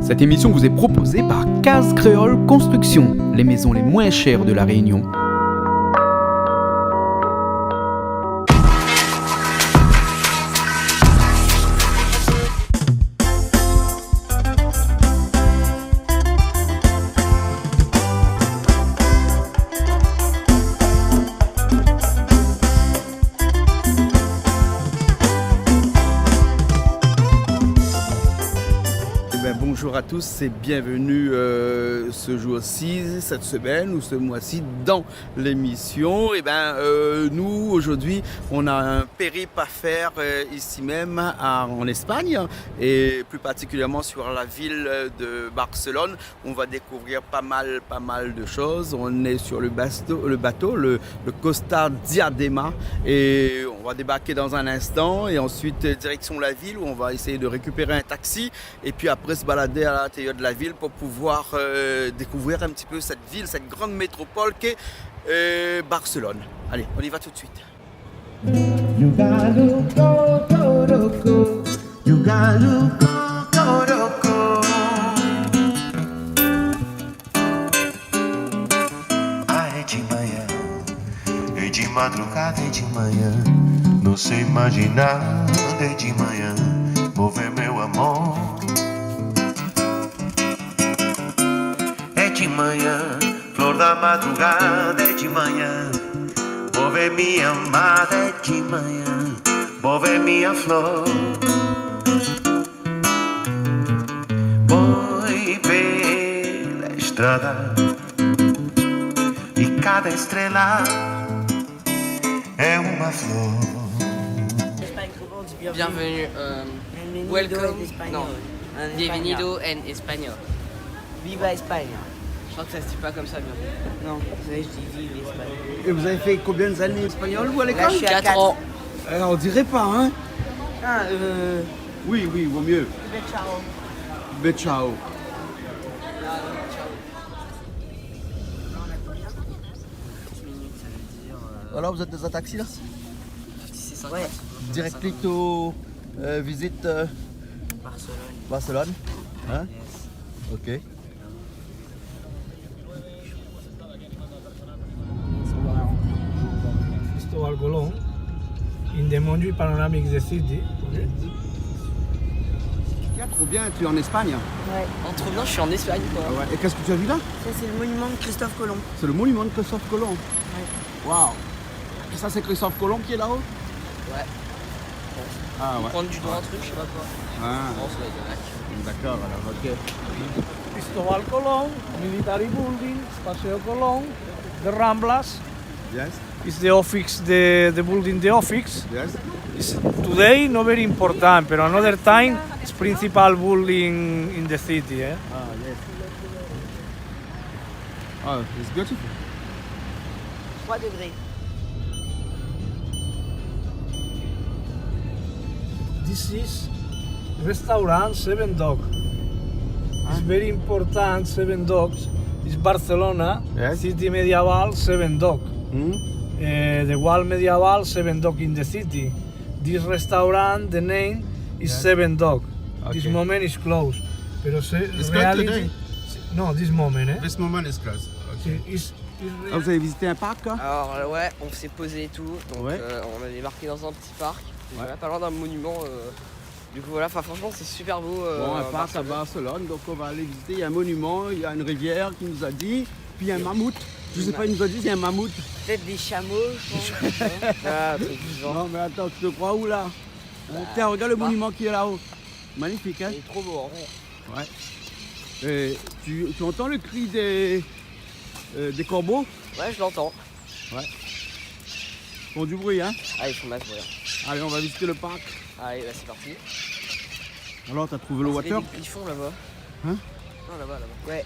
Cette émission vous est proposée par Case Créole Construction, les maisons les moins chères de la Réunion. Bonjour à tous et bienvenue ce jour-ci, cette semaine ou ce mois-ci dans l'émission. Nous aujourd'hui on a un périple à faire ici même en Espagne et plus particulièrement sur la ville de Barcelone. On va découvrir pas mal de choses. On est sur le bateau, le Costa Diadema, et on va débarquer dans un instant et ensuite direction la ville où on va essayer de récupérer un taxi et puis après se balader à l'intérieur de la ville pour pouvoir découvrir un petit peu cette ville, cette grande métropole qu'est Barcelone. Allez, on y va tout de suite. De madrugada e de manhã, não sei imaginar de manhã, vou ver meu amor. É de manhã, flor da madrugada, é de manhã, vou ver minha amada, é de manhã, vou ver minha flor. Voy pela estrada e cada estrela é uma flor. Bienvenue, welcome, non, bienvenido en espagnol. Viva Espagne. Je crois que ça se dit pas comme ça, bienvenue. Non, je dis vive Espagne. Et vous avez fait combien d'années espagnol vous à Là, l'école? je suis à 4 ans. On dirait pas, hein? Ah, Oui, vaut mieux. ciao. Mais ciao. Voilà, vous êtes dans un taxi là? Ouais, Directo visite Barcelone. Hein? Ok. Cristóbal Colón, in the Montjuïc Panoramic the City. Trop bien, tu es en Espagne. ouais. Trop bien, je suis en Espagne, quoi. Ah ouais. Et qu'est-ce que tu as vu là? Ça, c'est le monument de Christophe Colomb. C'est le monument de Christophe Colomb. Waouh. Et ça c'est Christophe Colomb qui est là-haut? Ouais. Ah ouais. Prendre du doigt un truc, je sais pas quoi. Ah, Je pense, ouais, il y en a. d'accord, alors ok. Cristóbal Colón, Military Building, Paseo Colón, the Ramblas. Yes, Is the office, the building, the office. yes. Is today not very important, but another time it's principal building in the city. Eh? Ah, yes. Oh, it's beautiful. 3 degrés. This is restaurant Seven Dog. It's very important. Seven Dogs. It's Barcelona, Yes. city medieval. Seven Dog. Hmm? The wall medieval, Seven Dog in the city. This restaurant, the name is Yes. Seven Dog. Okay. This moment is closed. Pero It's closed reality, today? no, this moment, eh? This moment is closed. Is Ah, vous avez visité un parc hein? Alors, ouais, on s'est posé et tout. Donc, Ouais. on a débarqué dans un petit parc. Ouais. Voilà, pas loin d'un monument. Du coup, voilà, franchement, c'est super beau. Bon, un parc à Barcelone. Barcelone, donc on va aller visiter. Il y a un monument, il y a une rivière qui nous a dit, puis il y a un mammouth. Je sais pas, il nous a dit il y a un mammouth. Peut-être des chameaux, je pense. Voilà, un truc du genre. Non mais attends, tu te crois où là? Tiens, regarde le monument qui est là-haut. Magnifique, hein? Il est trop beau, hein. Ouais. Et tu entends le cri des corbeaux? Ouais, je l'entends. Ils font du bruit, hein? Ah, ils font mal, voilà. Allez, on va visiter le parc. Allez, bah, c'est parti. Alors, t'as trouvé le C'est water? des griffons là-bas. Hein? Non, là-bas. Ouais.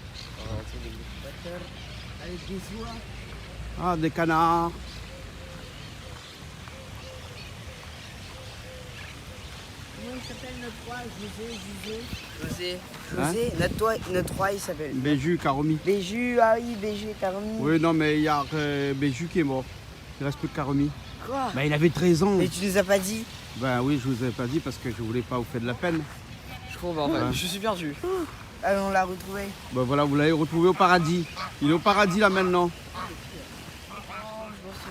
C'est des griffons. Avec des oies. Ah, des canards. Comment il s'appelle notre roi? José. Hein? José, notre roi, il s'appelle. Béju, Caromi. Béju, ah oui, Béju, t'as remis. Oui, non, mais il y a Béju qui est mort. Il reste plus que Caromi. Quoi? Bah, il avait 13 ans. Mais tu nous as pas dit. Ben oui, je vous avais pas dit parce que je voulais pas vous faire de la peine. Je comprends pas. Ouais. Je suis perdu. On l'a retrouvé. Ben voilà, vous l'avez retrouvé au paradis. Il est au paradis là maintenant.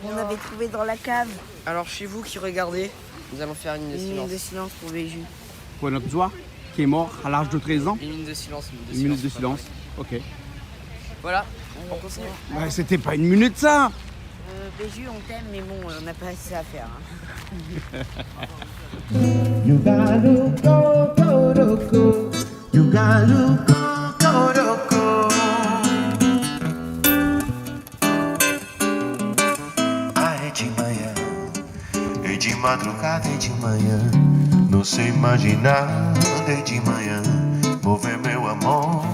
On avait trouvé dans la cave. Alors chez vous qui regardez, nous allons faire une minute de Une minute silence. de silence pour Béju. Pour notre joie, qui est mort à l'âge de 13 ans. Une minute de silence. Une minute de silence. Ok. Voilà, on continue. Bah, c'était pas une minute ça. Béju, on t'aime, mais bon, on n'a pas assez à faire. Hein. You gotta go, go, go, go. You gotta go, go, go, go. Ah, é de manhã, é de madrugada, é de manhã. Não sei imaginar, é de manhã. Vou ver meu amor.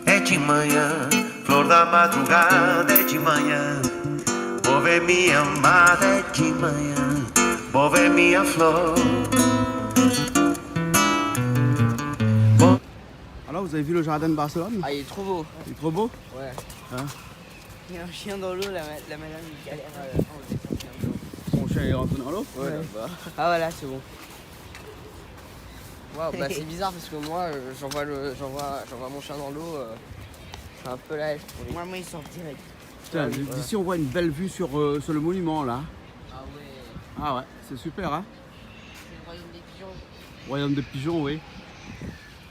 É de manhã, flor da madrugada, é de manhã. Vou ver minha amada, é de manhã. Vou ver minha flor. Alors, vous avez vu le jardin de Barcelone? Ah, il est trop beau. Il est trop beau. Ouais. Il y a un chien dans l'eau, la madame il galère. Son chien est rentré dans l'eau. Ouais, là-bas. Ah voilà, c'est bon. Waouh, bah c'est bizarre parce que moi, j'envoie mon chien dans l'eau. C'est un peu la hache pour les. Moi, il sort direct. Putain, d'ici on voit une belle vue sur le monument là. Ah ouais. Ah ouais, c'est super hein. C'est le royaume des pigeons. Royaume des pigeons, oui.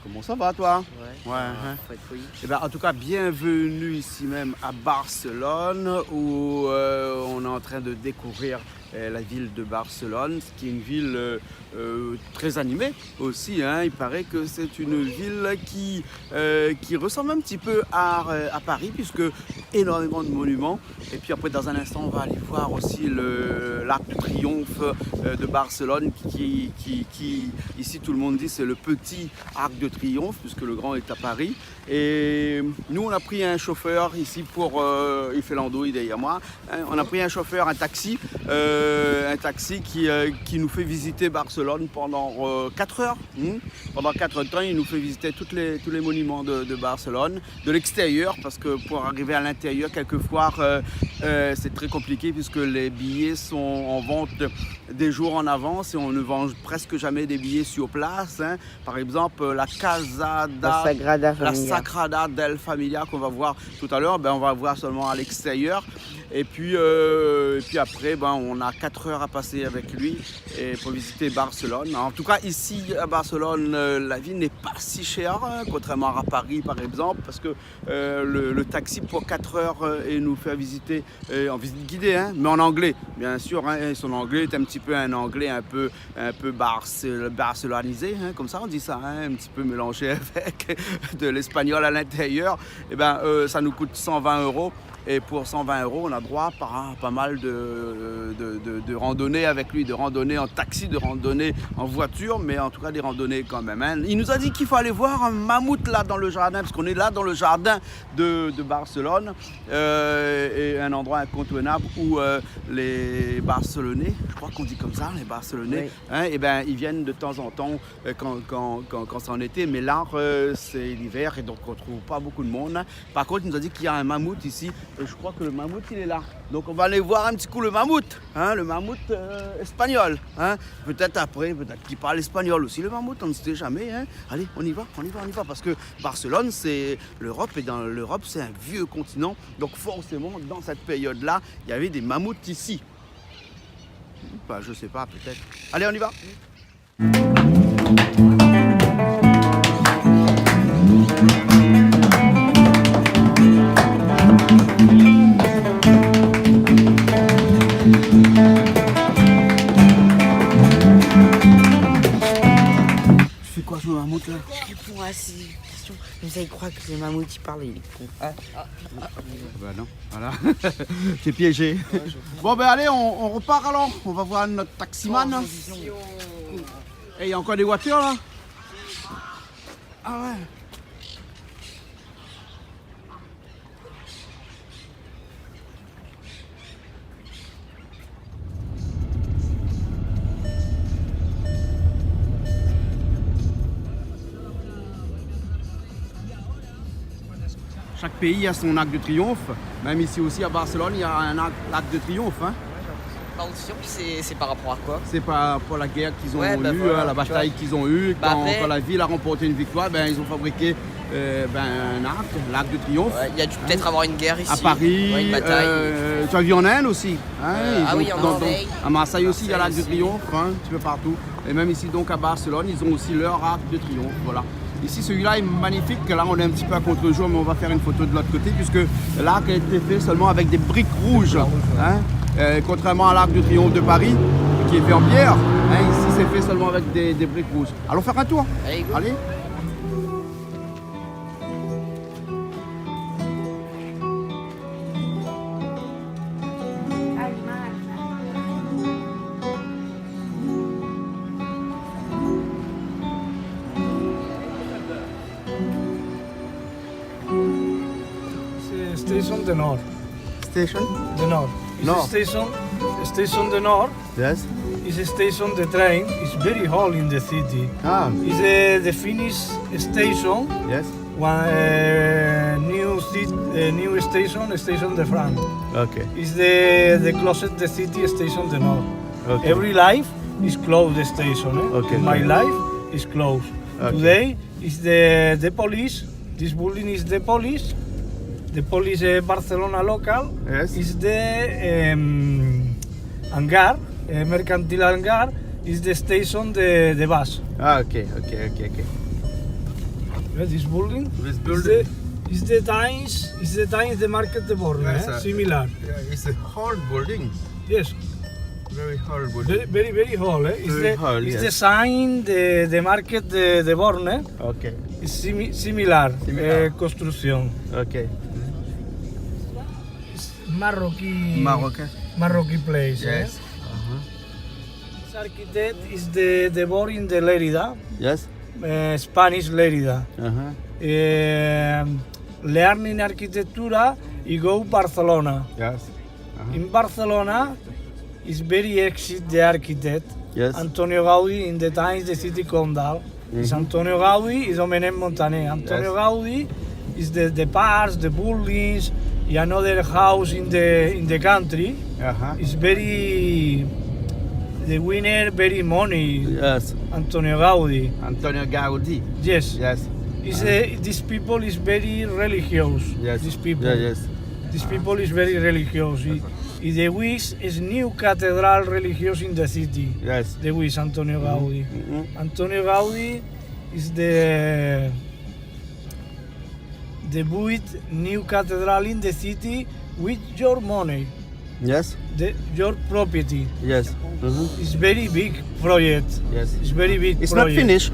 Comment ça va toi? Ouais. Ouais. Hein. Faut être poli. Eh ben, en tout cas, bienvenue ici même à Barcelone où on est en train de découvrir la ville de Barcelone, qui est une ville très animée aussi. Hein. Il paraît que c'est une ville qui ressemble un petit peu à Paris, puisque énormément de monuments. Et puis après, dans un instant, on va aller voir aussi l'Arc de Triomphe de Barcelone, qui ici tout le monde dit c'est le petit Arc de Triomphe, puisque le grand est à Paris. Et nous, on a pris un chauffeur ici pour... il fait l'andouille derrière moi. Hein, on a pris un chauffeur, un taxi qui nous fait visiter Barcelone pendant 4 heures. Pendant 4 heures de temps, il nous fait visiter tous les monuments de Barcelone, de l'extérieur, parce que pour arriver à l'intérieur, quelquefois, c'est très compliqué puisque les billets sont en vente des jours en avance et on ne vend presque jamais des billets sur place. Hein. Par exemple, la Sagrada del Familia qu'on va voir tout à l'heure, ben, on va voir seulement à l'extérieur. Et puis après, ben, on a 4 heures à passer avec lui et pour visiter Barcelone. En tout cas, ici à Barcelone, la vie n'est pas si chère, hein, contrairement à Paris par exemple, parce que le taxi pour 4 heures et nous fait visiter en visite guidée, hein, mais en anglais, bien sûr. Hein, son anglais est un petit peu un anglais un peu barcelonisé, hein, comme ça on dit ça, hein, un petit peu mélangé avec de l'espagnol à l'intérieur. Et ben, ça nous coûte 120 €. Et pour 120 €, on a droit à pas mal de randonnées avec lui, de randonnées en taxi, de randonnées en voiture, mais en tout cas des randonnées quand même. Hein. Il nous a dit qu'il faut aller voir un mammouth là dans le jardin, parce qu'on est là dans le jardin de Barcelone, et un endroit incontournable où les Barcelonais, je crois qu'on dit comme ça, les Barcelonais, oui. Hein, et ben, ils viennent de temps en temps quand c'est en été, mais là c'est l'hiver et donc on ne trouve pas beaucoup de monde. Par contre, il nous a dit qu'il y a un mammouth ici. Et je crois que le mammouth il est là. Donc on va aller voir un petit coup le mammouth, hein, le mammouth espagnol. Hein. Peut-être après, peut-être qu'il parle espagnol aussi le mammouth, on ne sait jamais. Hein. Allez, on y va, parce que Barcelone c'est l'Europe et dans l'Europe c'est un vieux continent. Donc forcément dans cette période-là, il y avait des mammouths ici. Bah, je sais pas, peut-être. Allez, on y va. Le mammouth là. Je réponds à ces questions. Mais ça, il croit que le mammouth il parle, il est con. Ah. Bah non, voilà. T'es piégé. Ouais, bon ben allez, on repart alors. On va voir notre taximan. Et il y a encore des voitures là. Ah ouais. Chaque pays a son arc de triomphe. Même ici aussi à Barcelone, il y a un arc de triomphe. Hein. appréhension, c'est par rapport à quoi? C'est par rapport à la guerre qu'ils ont Ouais, bah eue, voilà, la tu bataille vois. qu'ils ont eue. Bah Quand, après- quand la ville a remporté une victoire, ben, ils ont fabriqué un arc de triomphe. Ouais, il y a dû peut-être avoir une guerre ici. À Paris, Ouais, une bataille. tu as vu en Inde aussi. Hein, Ah ils oui, ont- en Marseille. à Marseille aussi, il y a l'Arc de Marseille aussi. Triomphe, hein, un petit peu partout. Et même ici, donc à Barcelone, ils ont aussi leur Arc de Triomphe. Voilà. Ici, celui-là est magnifique. Là, on est un petit peu à contre-jour, mais on va faire une photo de l'autre côté, puisque l'arc a été fait seulement avec des briques rouges. Hein. Contrairement à l'Arc de Triomphe de Paris, qui est fait en pierre, hein, ici, c'est fait seulement avec des briques rouges. Allons faire un tour. Allez, go. Allez. C'est station de Nord. Station. De Nord. It's Nord. Station de Nord. Yes. Is a station the train. It's very hot in the city. Ah, It's the Finnish station. yes. One new station de France. Okay. It's the closest the city station the Nord. Okay. Every life is closed the station. Okay, My okay. life is closed. Okay. Today is the police. This building is the police. The police Barcelona local Yes. is the hangar, mercantil hangar is the station the bus. Ah, okay. This building. This Is the Times the market de Borne, Yes, sir. similar. Yeah, it's a hard building. Yes, Very hard building. very whole. It's Very the whole, it's yes. the sign the market de Borne Okay. is similar, Similar. construction. Okay. It's Marroquí Marocain. place. Yes. This architect is the born in the Lérida, Yes. Spanish Lérida. Uh-huh. Learning architectura y go Barcelona. Yes. In Barcelona is very exit the architect. Yes. Antonio Gaudí in the times the city condal. Is Antonio Gaudí is Domenech Montaner. Antonio Yes. Gaudí is the parks, the buildings, y another house in the country. Uh-huh. Is very the winner very money. Yes. Antonio Gaudí. Antonio Gaudí. Yes. Yes. Is these people is very religious. Yes. These people. Yeah, yes. These people is very religious. Y the wish is new cathedral religious in the city. Yes. The wish Antonio Gaudí. Mhm. Antonio Gaudí is the built new cathedral in the city with your money, Yes. your property. Yes. It's very big project. Yes. It's very big It's not project. finished.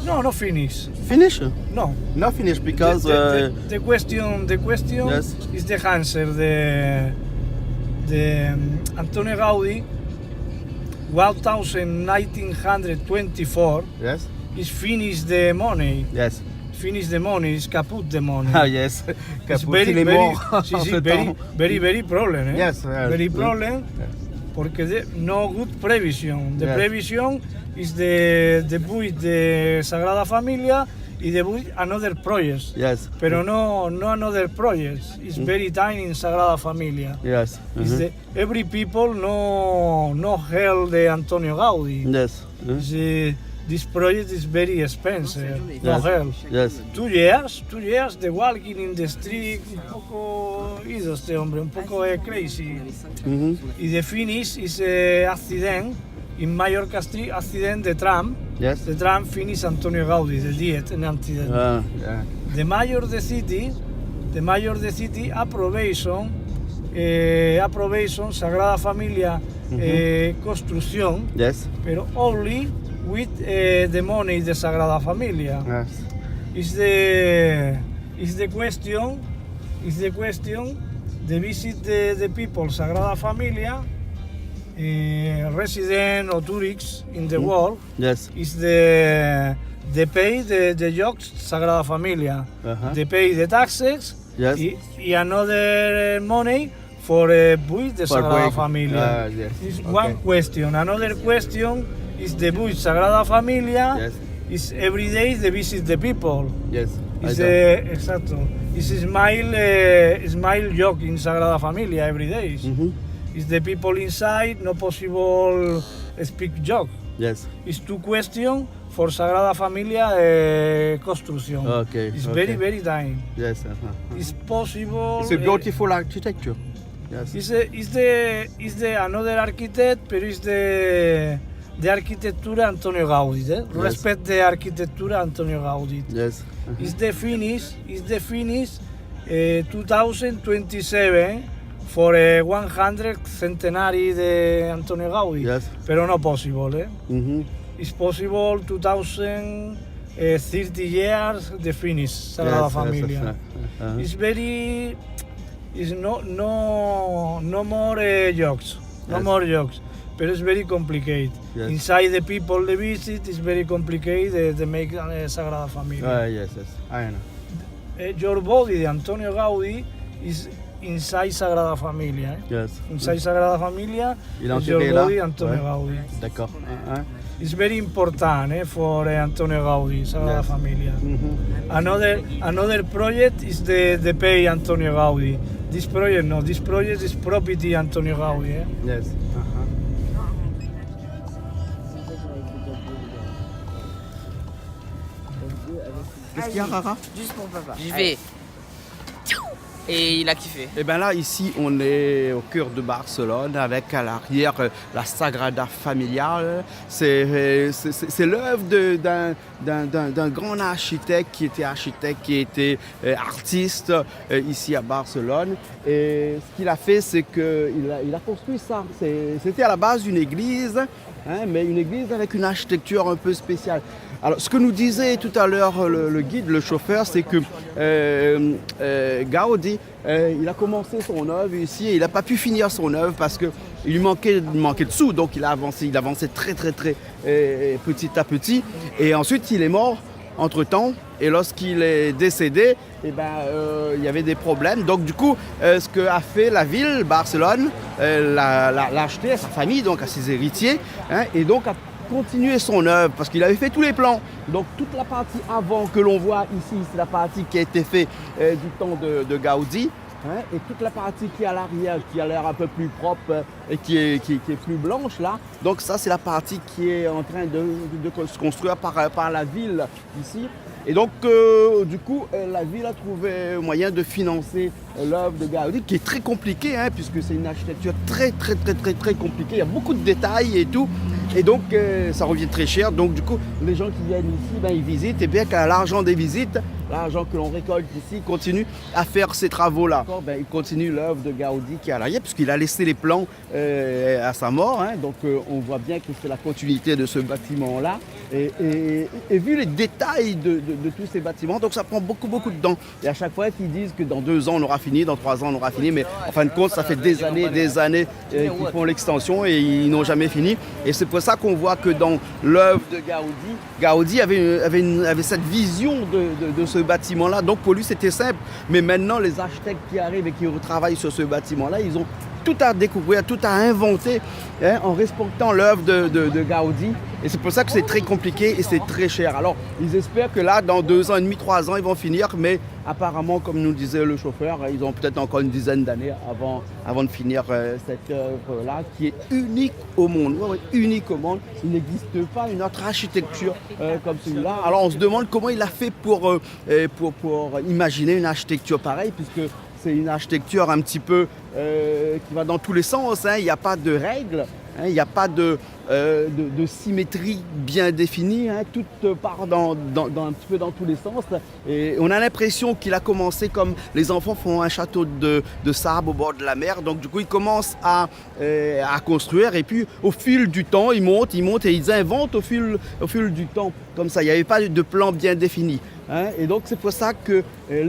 No, not finished. Finished? No. Not finished because The question Yes. is the answer. The Antonio Gaudí, 1924, yes. is finished the money. Yes. Finish the money, is kaput the money. Ah yes. It's Caput, il est mort si, entre very, temps. very problem. Eh? Yes, very yes. problem. Yes. Porque no good prevision. The Yes. prevision is the build the Sagrada Familia y the build another projects. Yes. Pero no another projects. It's very tiny in Sagrada Familia. Yes. It's every people no held the Antonio Gaudí. Yes. It's, this project is very expensive. No Yes. hell. Yes. 2 years, the walking in the street, un poco ido este hombre, un poco crazy. Mhm. Y the finish is accident in Mallorca Street, accident the tram. Yes. The tram finish Antonio Gaudí, the diet an accident. Yeah. The mayor the city approbation Sagrada Familia construction, Yes. pero only with the money the Sagrada Familia. Yes. Is the question the visit the people Sagrada Familia resident or tourists in the world Yes. is the pay the jobs Sagrada Familia, Uh-huh. they pay the taxes Yes. y another money for build the For Sagrada big- Familia. yes. Is Okay. one question. Another question is the build Sagrada Familia. Yes. Is every day they visit the people. Yes. Is I exacto. Is smile joke in Sagrada Familia every day. Mhm. Is the people inside not possible speak joke. Yes. It's two questions for Sagrada Familia construction. Okay, It's okay. very tiny. Yes. It's possible. It's a beautiful architecture. Yes. Is the another architect, but it's the arquitectura Antonio Gaudí. Yes. Respect the arquitectura Antonio Gaudí. Yes. Is the finish 2027 for a 100th centenary de Antonio Gaudí. Yes. Pero no possible. Mhm. It's possible 2030 years the finish Sagrada Familia. It's very. It's no more jokes. No Yes. more jokes. But it's very complicated. Yes. Inside the people they visit, it's very complicated to make Sagrada Familia. Yes. I know. Your body, de Antonio Gaudí, is inside Sagrada Familia. Yes. Inside Sagrada Familia, Il est your enterré là. body, Antonio Ouais. Gaudí. D'accord. It's very important for Antonio Gaudí, Sagrada Yes. Familia. Mhm. Another project is the pay Antonio Gaudí. This project is property Antonio Gaudí. Yes. Qu'est-ce qu'il y a, Rara? Juste pour papa. J'y Allez. vais. Et il a kiffé. Et bien là, ici, on est au cœur de Barcelone avec à l'arrière la Sagrada Familia. C'est l'œuvre d'un grand architecte qui était artiste ici à Barcelone. Et ce qu'il a fait, c'est qu'il a construit ça. C'était à la base une église, mais une église avec une architecture un peu spéciale. Alors, ce que nous disait tout à l'heure le guide, le chauffeur, c'est que Gaudí, il a commencé son œuvre ici et il n'a pas pu finir son œuvre parce qu'il lui manquait de sous. Donc, il avançait très petit à petit. Et ensuite, il est mort entre-temps. Et lorsqu'il est décédé, il y avait des problèmes. Donc, du coup, ce qu'a fait la ville, Barcelone, l'a acheté à sa famille, donc à ses héritiers, et donc a continuer son œuvre parce qu'il avait fait tous les plans. Donc toute la partie avant que l'on voit ici, c'est la partie qui a été faite du temps de Gaudí. Et toute la partie qui est à l'arrière, qui a l'air un peu plus propre et qui est plus blanche là. Donc ça, c'est la partie qui est en train de se construire par la ville ici. Et donc, du coup, la ville a trouvé moyen de financer l'œuvre de Gaudí, qui est très compliquée, puisque c'est une architecture très compliquée. Il y a beaucoup de détails et tout. Et donc, ça revient très cher. Donc, du coup, les gens qui viennent ici, ils visitent. Et bien qu'à l'argent des visites, l'argent que l'on récolte ici, continue à faire ces travaux-là. Il continue l'œuvre de Gaudí qui est à l'arrière, puisqu'il a laissé les plans à sa mort. Donc, on voit bien que c'est la continuité de ce bâtiment-là. Et vu les détails de tous ces bâtiments, donc ça prend beaucoup de temps. Et à chaque fois qu'ils disent que dans 2 ans on aura fini, dans 3 ans on aura fini, mais en fin de compte ça fait des années qu'ils font l'extension et ils n'ont jamais fini. Et c'est pour ça qu'on voit que dans l'œuvre de Gaudí avait cette vision de ce bâtiment-là. Donc pour lui c'était simple, mais maintenant les architectes qui arrivent et qui retravaillent sur ce bâtiment-là, ils ont tout à découvrir, tout à inventer en respectant l'œuvre de Gaudí. Et c'est pour ça que c'est très compliqué et c'est très cher. Alors, ils espèrent que là, dans 2 ans et demi, 3 ans, ils vont finir. Mais apparemment, comme nous disait le chauffeur, ils ont peut-être encore une dizaine d'années avant de finir cette œuvre-là, qui est unique au monde. Ouais, unique au monde. Il n'existe pas une autre architecture comme celui-là. Alors, on se demande comment il a fait pour imaginer une architecture pareille, puisque c'est une architecture un petit peu qui va dans tous les sens. Il n'y a pas de règles, il n'y a pas de symétrie bien définie. Tout part un petit peu dans tous les sens. Et on a l'impression qu'il a commencé comme les enfants font un château de sable au bord de la mer. Donc du coup, ils commencent à construire. Et puis au fil du temps, ils montent et ils inventent au fil du temps. Comme ça, il n'y avait pas de plan bien défini. Et donc c'est pour ça que la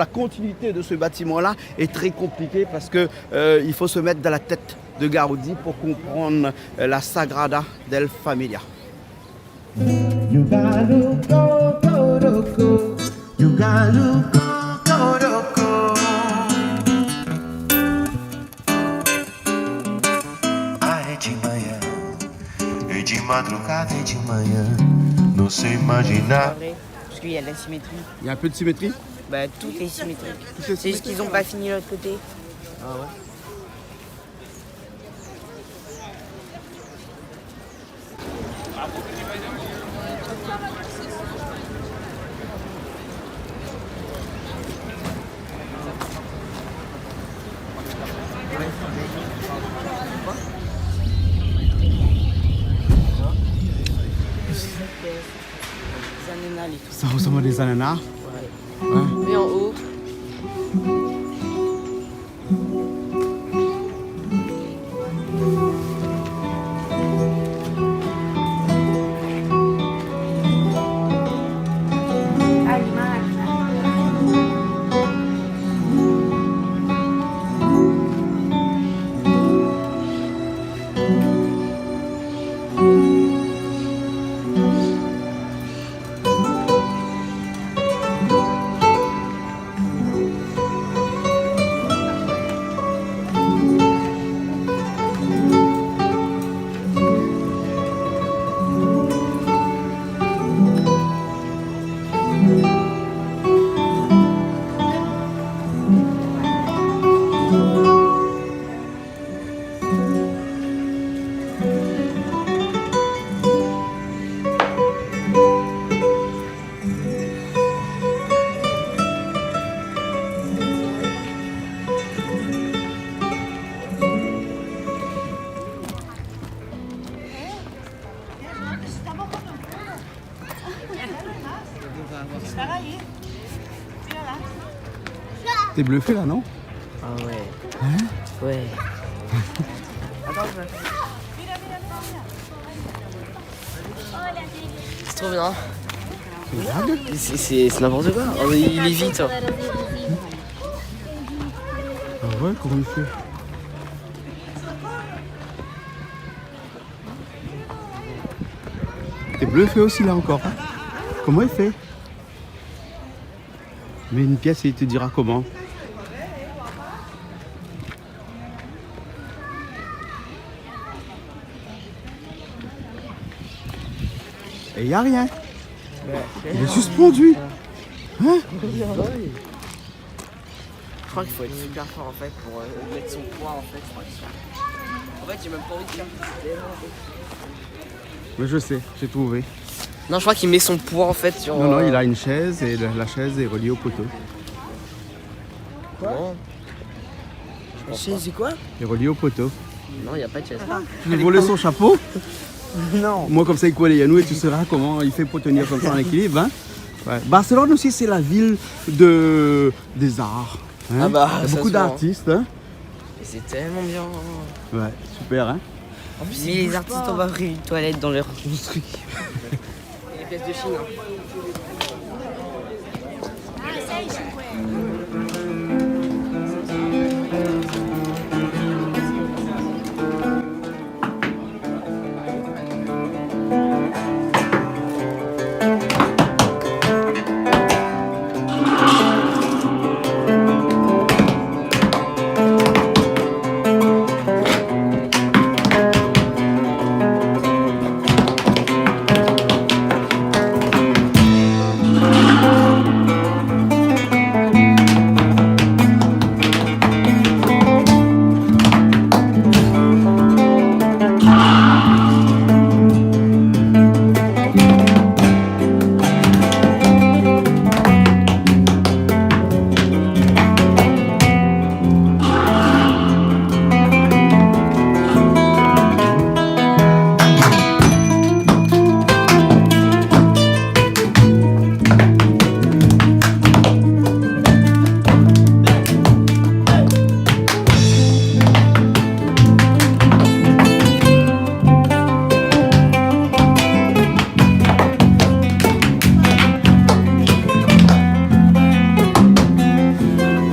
continuité de ce bâtiment-là est très compliquée parce que il faut se mettre dans la tête de Gaudí pour comprendre la Sagrada del Familia. É de manhã, é de madrugada, é de manhã. Não sei imaginar. Parce qu'il y a de la symétrie. Il y a un peu de symétrie? Bah, tout est symétrique. Tout est C'est juste qu'ils n'ont pas fini l'autre côté. Ah ouais. Les ananas, les tout. Ça ressemble à des ananas. Mais en haut. T'es bluffé là, non? Ah ouais. Ouais. C'est trop bien. C'est n'importe quoi. Oh, il est vite. Ah ouais, comment il fait? T'es bluffé aussi là encore. Hein? Comment il fait? Mais une pièce, il te dira comment. Et il n'y a rien. Il est suspendu. Hein? Je crois qu'il faut être super fort en fait pour mettre son poids en fait. En fait j'ai même pas envie de faire Mais je sais, j'ai trouvé. Non, je crois qu'il met son poids en fait sur. Non, non, il a une chaise et la chaise est reliée au poteau. Non. C'est quoi? Il est relié au poteau. Non, il n'y a pas de chaise. Tu veux voler son chapeau? Non. Moi, comme ça, il colle les Yanou et tu sauras comment il fait pour tenir comme ça en équilibre. Hein? Ouais. Barcelone aussi, c'est la ville des arts. Hein? Ah bah, il y a ça beaucoup se voit. d'artistes. Hein? Et c'est tellement bien. Ouais, super. Hein? Mais les artistes ont pas pris une toilette dans leur construction. Et les pièces de Chine. Hein.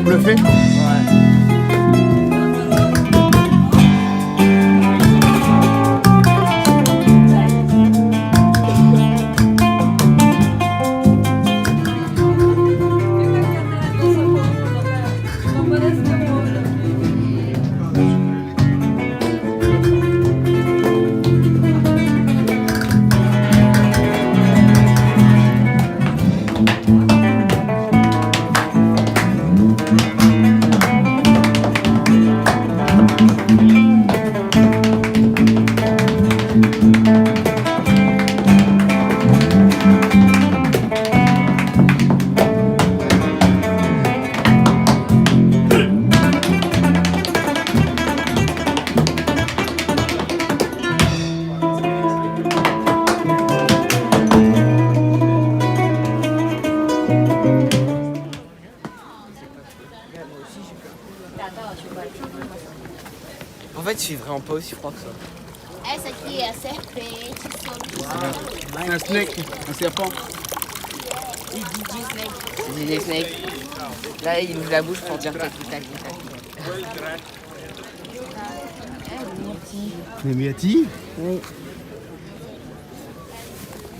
Bluffé? fait vraiment pas aussi froid que ça. Essa aqui é a serpente. Un snake, un serpent. C'est Disney Snake. Là, il ouvre la bouche pour dire tac, tac, tac. Les myrtilles? Oui.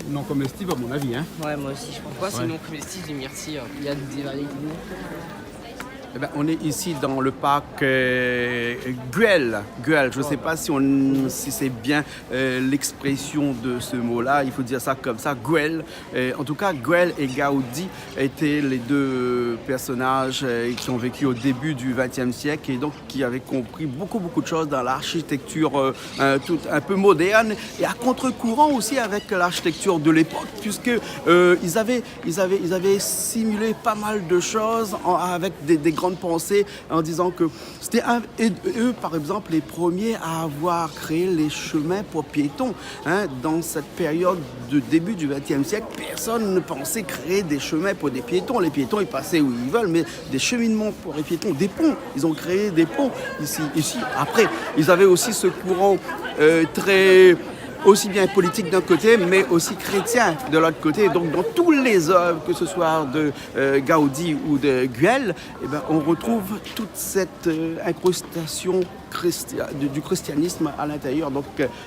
Non comestibles à mon avis. Hein. Ouais, moi aussi, je pense. Pourquoi c'est non comestible les myrtilles? Il y a des variétés. Eh ben, on est ici dans le parc Güell. Güell, je ne sais pas si c'est bien l'expression de ce mot-là, il faut dire ça comme ça, Güell. En tout cas, Güell et Gaudi étaient les deux personnages qui ont vécu au début du XXe siècle et donc qui avaient compris beaucoup de choses dans l'architecture un peu moderne et à contre-courant aussi avec l'architecture de l'époque, puisque ils avaient simulé pas mal de choses avec des grandes pensées en disant que c'était eux par exemple les premiers à avoir créé les chemins pour piétons. Hein. Dans cette période de début du XXe siècle, personne ne pensait créer des chemins pour des piétons. Les piétons ils passaient où ils veulent, mais des cheminements pour les piétons, des ponts. Ils ont créé des ponts ici. Après, ils avaient aussi ce courant très aussi bien politique d'un côté, mais aussi chrétien de l'autre côté. Donc, dans toutes les œuvres, que ce soit de Gaudi ou de Güell, eh ben, on retrouve toute cette incrustation du christianisme à l'intérieur. Donc,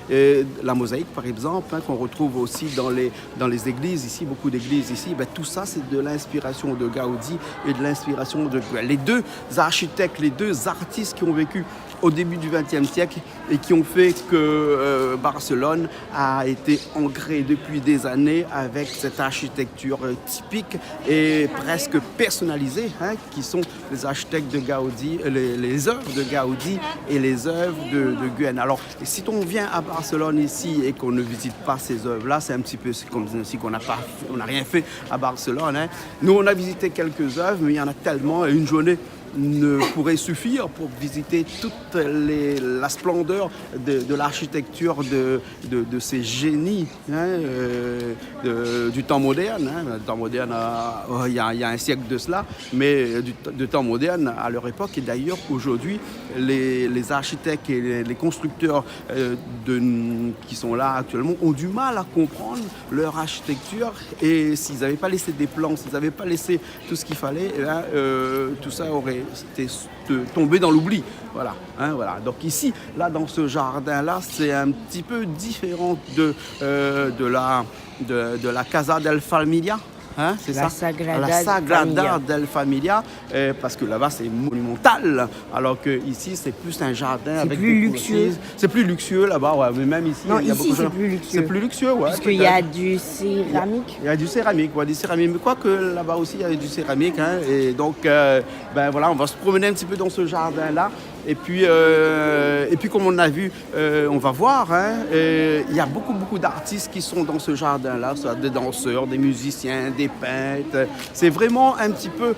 la mosaïque, par exemple, hein, qu'on retrouve aussi dans les églises ici, beaucoup d'églises ici, ben, tout ça, c'est de l'inspiration de Gaudi et de l'inspiration de Güell. Les deux architectes, les deux artistes qui ont vécu au début du XXe siècle et qui ont fait que Barcelone a été ancrée depuis des années avec cette architecture typique et presque personnalisée, hein, qui sont les architectes de Gaudi, les œuvres de Gaudi et les œuvres de Güell. Alors, si on vient à Barcelone ici et qu'on ne visite pas ces œuvres-là, c'est un petit peu comme si on n'a rien fait à Barcelone. Hein. Nous, on a visité quelques œuvres, mais il y en a tellement, une journée ne pourrait suffire pour visiter toute la splendeur de l'architecture de ces génies, hein, du temps moderne. Hein. Le temps moderne, il y a un siècle de cela, mais du temps moderne à leur époque. Et d'ailleurs, aujourd'hui, les architectes et les constructeurs qui sont là actuellement ont du mal à comprendre leur architecture. Et s'ils n'avaient pas laissé des plans, s'ils n'avaient pas laissé tout ce qu'il fallait, eh bien, tout ça aurait tombé dans l'oubli. Voilà, hein, voilà. Donc ici, là, dans ce jardin-là, c'est un petit peu différent de la Casa del Familia. Hein, c'est La ça, Sagrada Sagrada del Familia, parce que là-bas c'est monumental, alors que ici c'est plus un jardin avec plus des luxueux. coursises. C'est plus luxueux là-bas, ouais, mais même ici Non, il y a ici, beaucoup de c'est plus luxueux. C'est plus luxueux, ouais. Parce qu'il y a du céramique. Il y a du céramique, ouais, du céramique. Mais quoique là-bas aussi il y a du céramique, hein, et donc ben voilà, on va se promener un petit peu dans ce jardin-là. Et puis comme on a vu, on va voir, hein, il y a beaucoup d'artistes qui sont dans ce jardin-là, soit des danseurs, des musiciens, des peintres. C'est vraiment un petit peu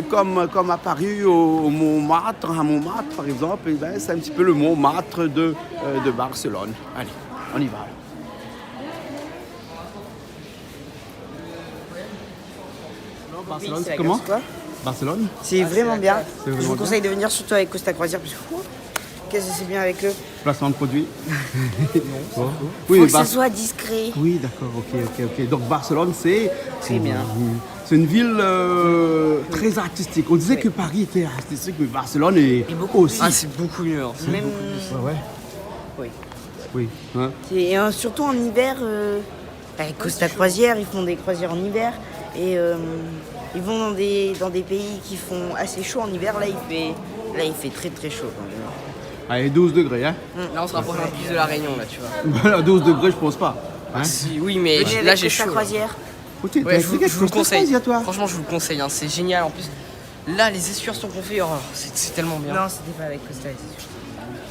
comme à Paris, à Montmartre par exemple. Et ben, c'est un petit peu le Montmartre de Barcelone. Allez, on y va. Barcelone, c'est comment ? Barcelone ? C'est vraiment bien. C'est vraiment Je vous bien. conseille de venir surtout avec Costa Croisière parce que qu'est-ce que c'est bien avec eux. Placement de produit. Faut Oui, que ça soit discret. oui, d'accord, ok. Donc Barcelone, c'est bien. C'est une ville très artistique. On disait que Paris était artistique, mais Barcelone est aussi. Ah, c'est beaucoup mieux. Hein. Même Ouais. oui. Oui. Hein. Et surtout en hiver, avec Costa Croisière, ils font des croisières en hiver et ils vont dans des pays qui font assez chaud en hiver. Là, il fait très très chaud. Allez, 12 degrés, hein. Là, on se rapproche un peu plus de la Réunion, là, tu vois. Voilà, 12 degrés, je pense pas. Hein. Si, oui, mais Venez là, avec j'ai Costa chaud. Là. Croisière. Ok, Ouais, je vous le conseille. toi. Franchement, je vous le conseille. Hein. C'est génial. En plus, là, les excursions qu'on fait, oh, c'est tellement bien. Non, c'était pas avec Costa. c'est sûr.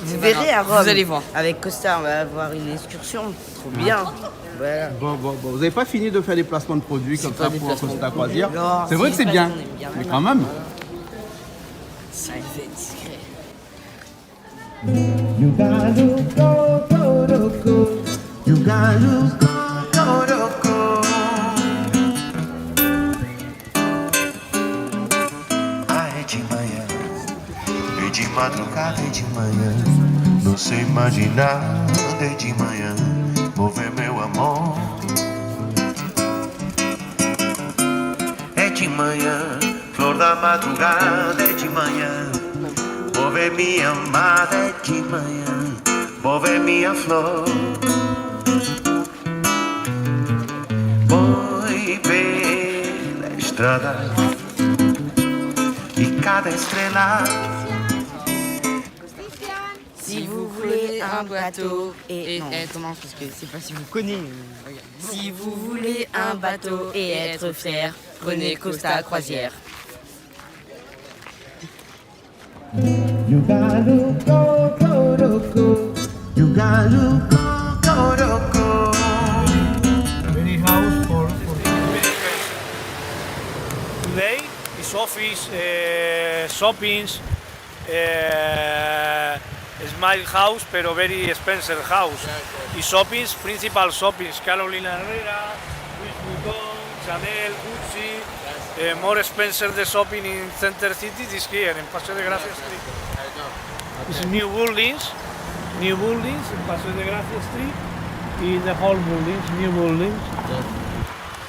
Vous pas verrez à grave. Rome. Vous allez voir. Avec Costa, on va avoir une excursion. Trop bien. Voilà. Bon. Vous n'avez pas fini de faire des placements de produits comme pas ça des pour placements Costa de Croisière. Non, C'est vrai que c'est pas, bien. on aime bien. Mais quand même. Ça va être discret. You gotta go. You gotta go. Ah, é de manhã, e de madrugada e de manhã, no você imaginar de manhã, vou ver meu amor. É de manhã, flor da madrugada, é de manhã. Vou ver minha amada, é de manhã. Vou ver minha flor. Voy pela estrada e cada estrela. Si vous voulez un bateau et... Non, comment, parce que c'est pas si vous connaissez. Si vous voulez un bateau et être fier, prenez Costa Croisière. You gotta go, go, go, go. You gotta go, go, go. Very house for today is office, shoppings, smile house, pero very expensive house. Y shoppings, principal shoppings, Carolina Herrera, Louis Vuitton, Chanel, Gucci. More expensive the shopping in Center City is here in Paseo de Gracia Street. It's new buildings, in Paseo de Gracia Street. In the whole buildings, new buildings.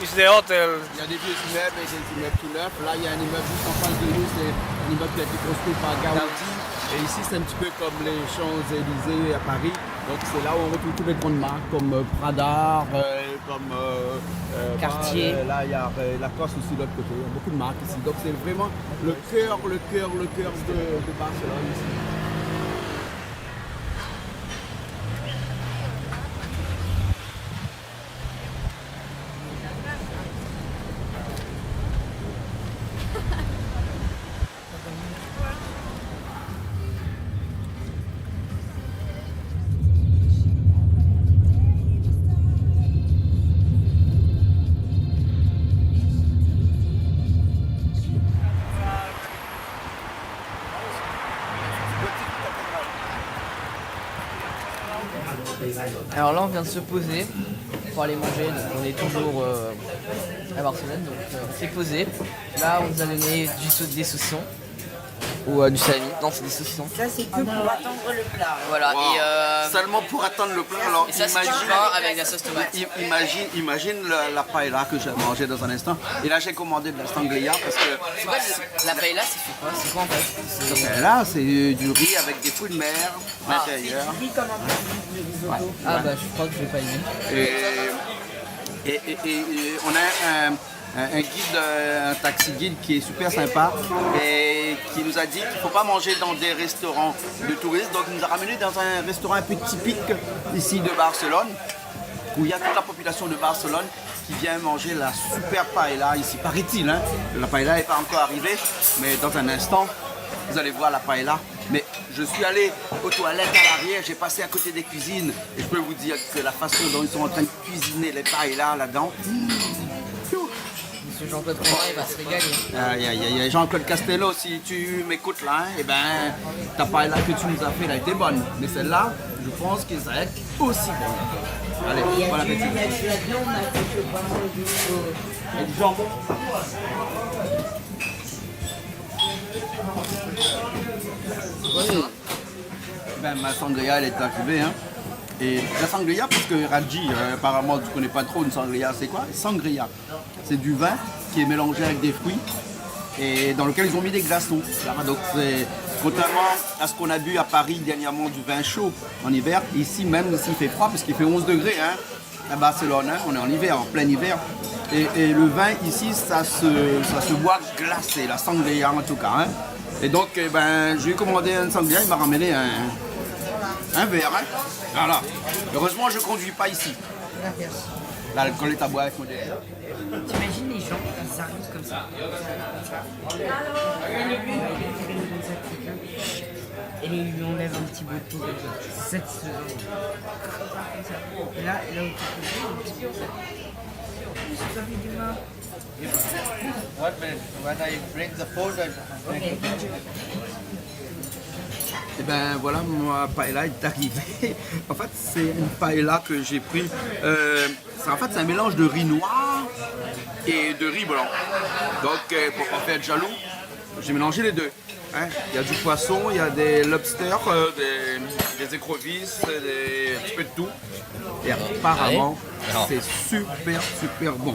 It's the hotel. Il y a des vieux immeubles et des immeubles tout neufs. Là, il y a un immeuble juste en face de nous, c'est un immeuble qui a été construit par Gaudi. Et ici, c'est un petit peu comme les Champs-Élysées à Paris. Donc, c'est là où on retrouve toutes les grandes marques comme Prada, comme Cartier. Là, il y a Lacoste aussi de l'autre côté. Il y a beaucoup de marques ici. Donc, c'est vraiment le cœur de Barcelone ici. Alors là on vient de se poser pour aller manger, donc on est toujours à Barcelone, donc on s'est posé. Là on nous a donné des saucissons ou du salami, non c'est des saucissons. Ça, c'est que pour attendre le plat. Voilà, Wow. Seulement pour attendre le plat. Alors, et ça c'est du pain avec de la sauce tomate. Imagine la paella que j'ai mangée dans un instant. Et là, j'ai commandé de la sangria parce que C'est quoi la paella, c'est quoi? C'est quoi en fait? là, c'est du riz avec des fruits de mer à l'intérieur. Ah bah je crois que je vais pas aimer. Et on a un guide, un taxi guide qui est super sympa et qui nous a dit qu'il ne faut pas manger dans des restaurants de touristes. Donc il nous a ramené dans un restaurant un peu typique ici de Barcelone, où il y a toute la population de Barcelone qui vient manger la super paella ici, paraît-il. Hein. La paella n'est pas encore arrivée, mais dans un instant, vous allez voir la paella. Mais je suis allé aux toilettes à l'arrière, j'ai passé à côté des cuisines et je peux vous dire que la façon dont ils sont en train de cuisiner les paellas là-dedans. Monsieur Jean-Claude Conrad il va se régaler. Il y a Jean-Claude Castello, si tu m'écoutes là, et ben ta paella que tu nous as fait, elle a été bonne. Mais celle-là, je pense que ça va être aussi bon. Allez, bon appétit. Et du jambon. Ben, ma sangria elle est arrivée hein. Et la sangria parce que Raji apparemment tu connais pas trop une sangria, c'est quoi? Sangria, c'est du vin qui est mélangé avec des fruits et dans lequel ils ont mis des glaçons. Donc c'est contrairement à ce qu'on a bu à Paris dernièrement du vin chaud en hiver, ici même s'il fait froid parce qu'il fait 11 degrés hein, à Barcelone, hein, on est en hiver, en plein hiver. Et le vin ici ça se boit glacé, la sangria en tout cas hein. Et donc, ben, je lui ai commandé un sangria, il m'a ramené un verre. Hein. Voilà. Heureusement, je ne conduis pas ici. L'alcool est à boire avec modération. T'imagines les gens, ils arrivent comme ça. Et ils lui enlèvent un petit bout de peau comme ça. 7 secondes. Et là au petit peu. Ça fait du mal. Et ben voilà, ma paella est arrivée. En fait, c'est une paella que j'ai pris. C'est un mélange de riz noir et de riz blanc. Donc, pour pas faire jaloux, j'ai mélangé les deux. hein. Il y a du poisson, il y a des lobsters, des écrevisses, un petit peu de tout. Et apparemment, c'est super bon.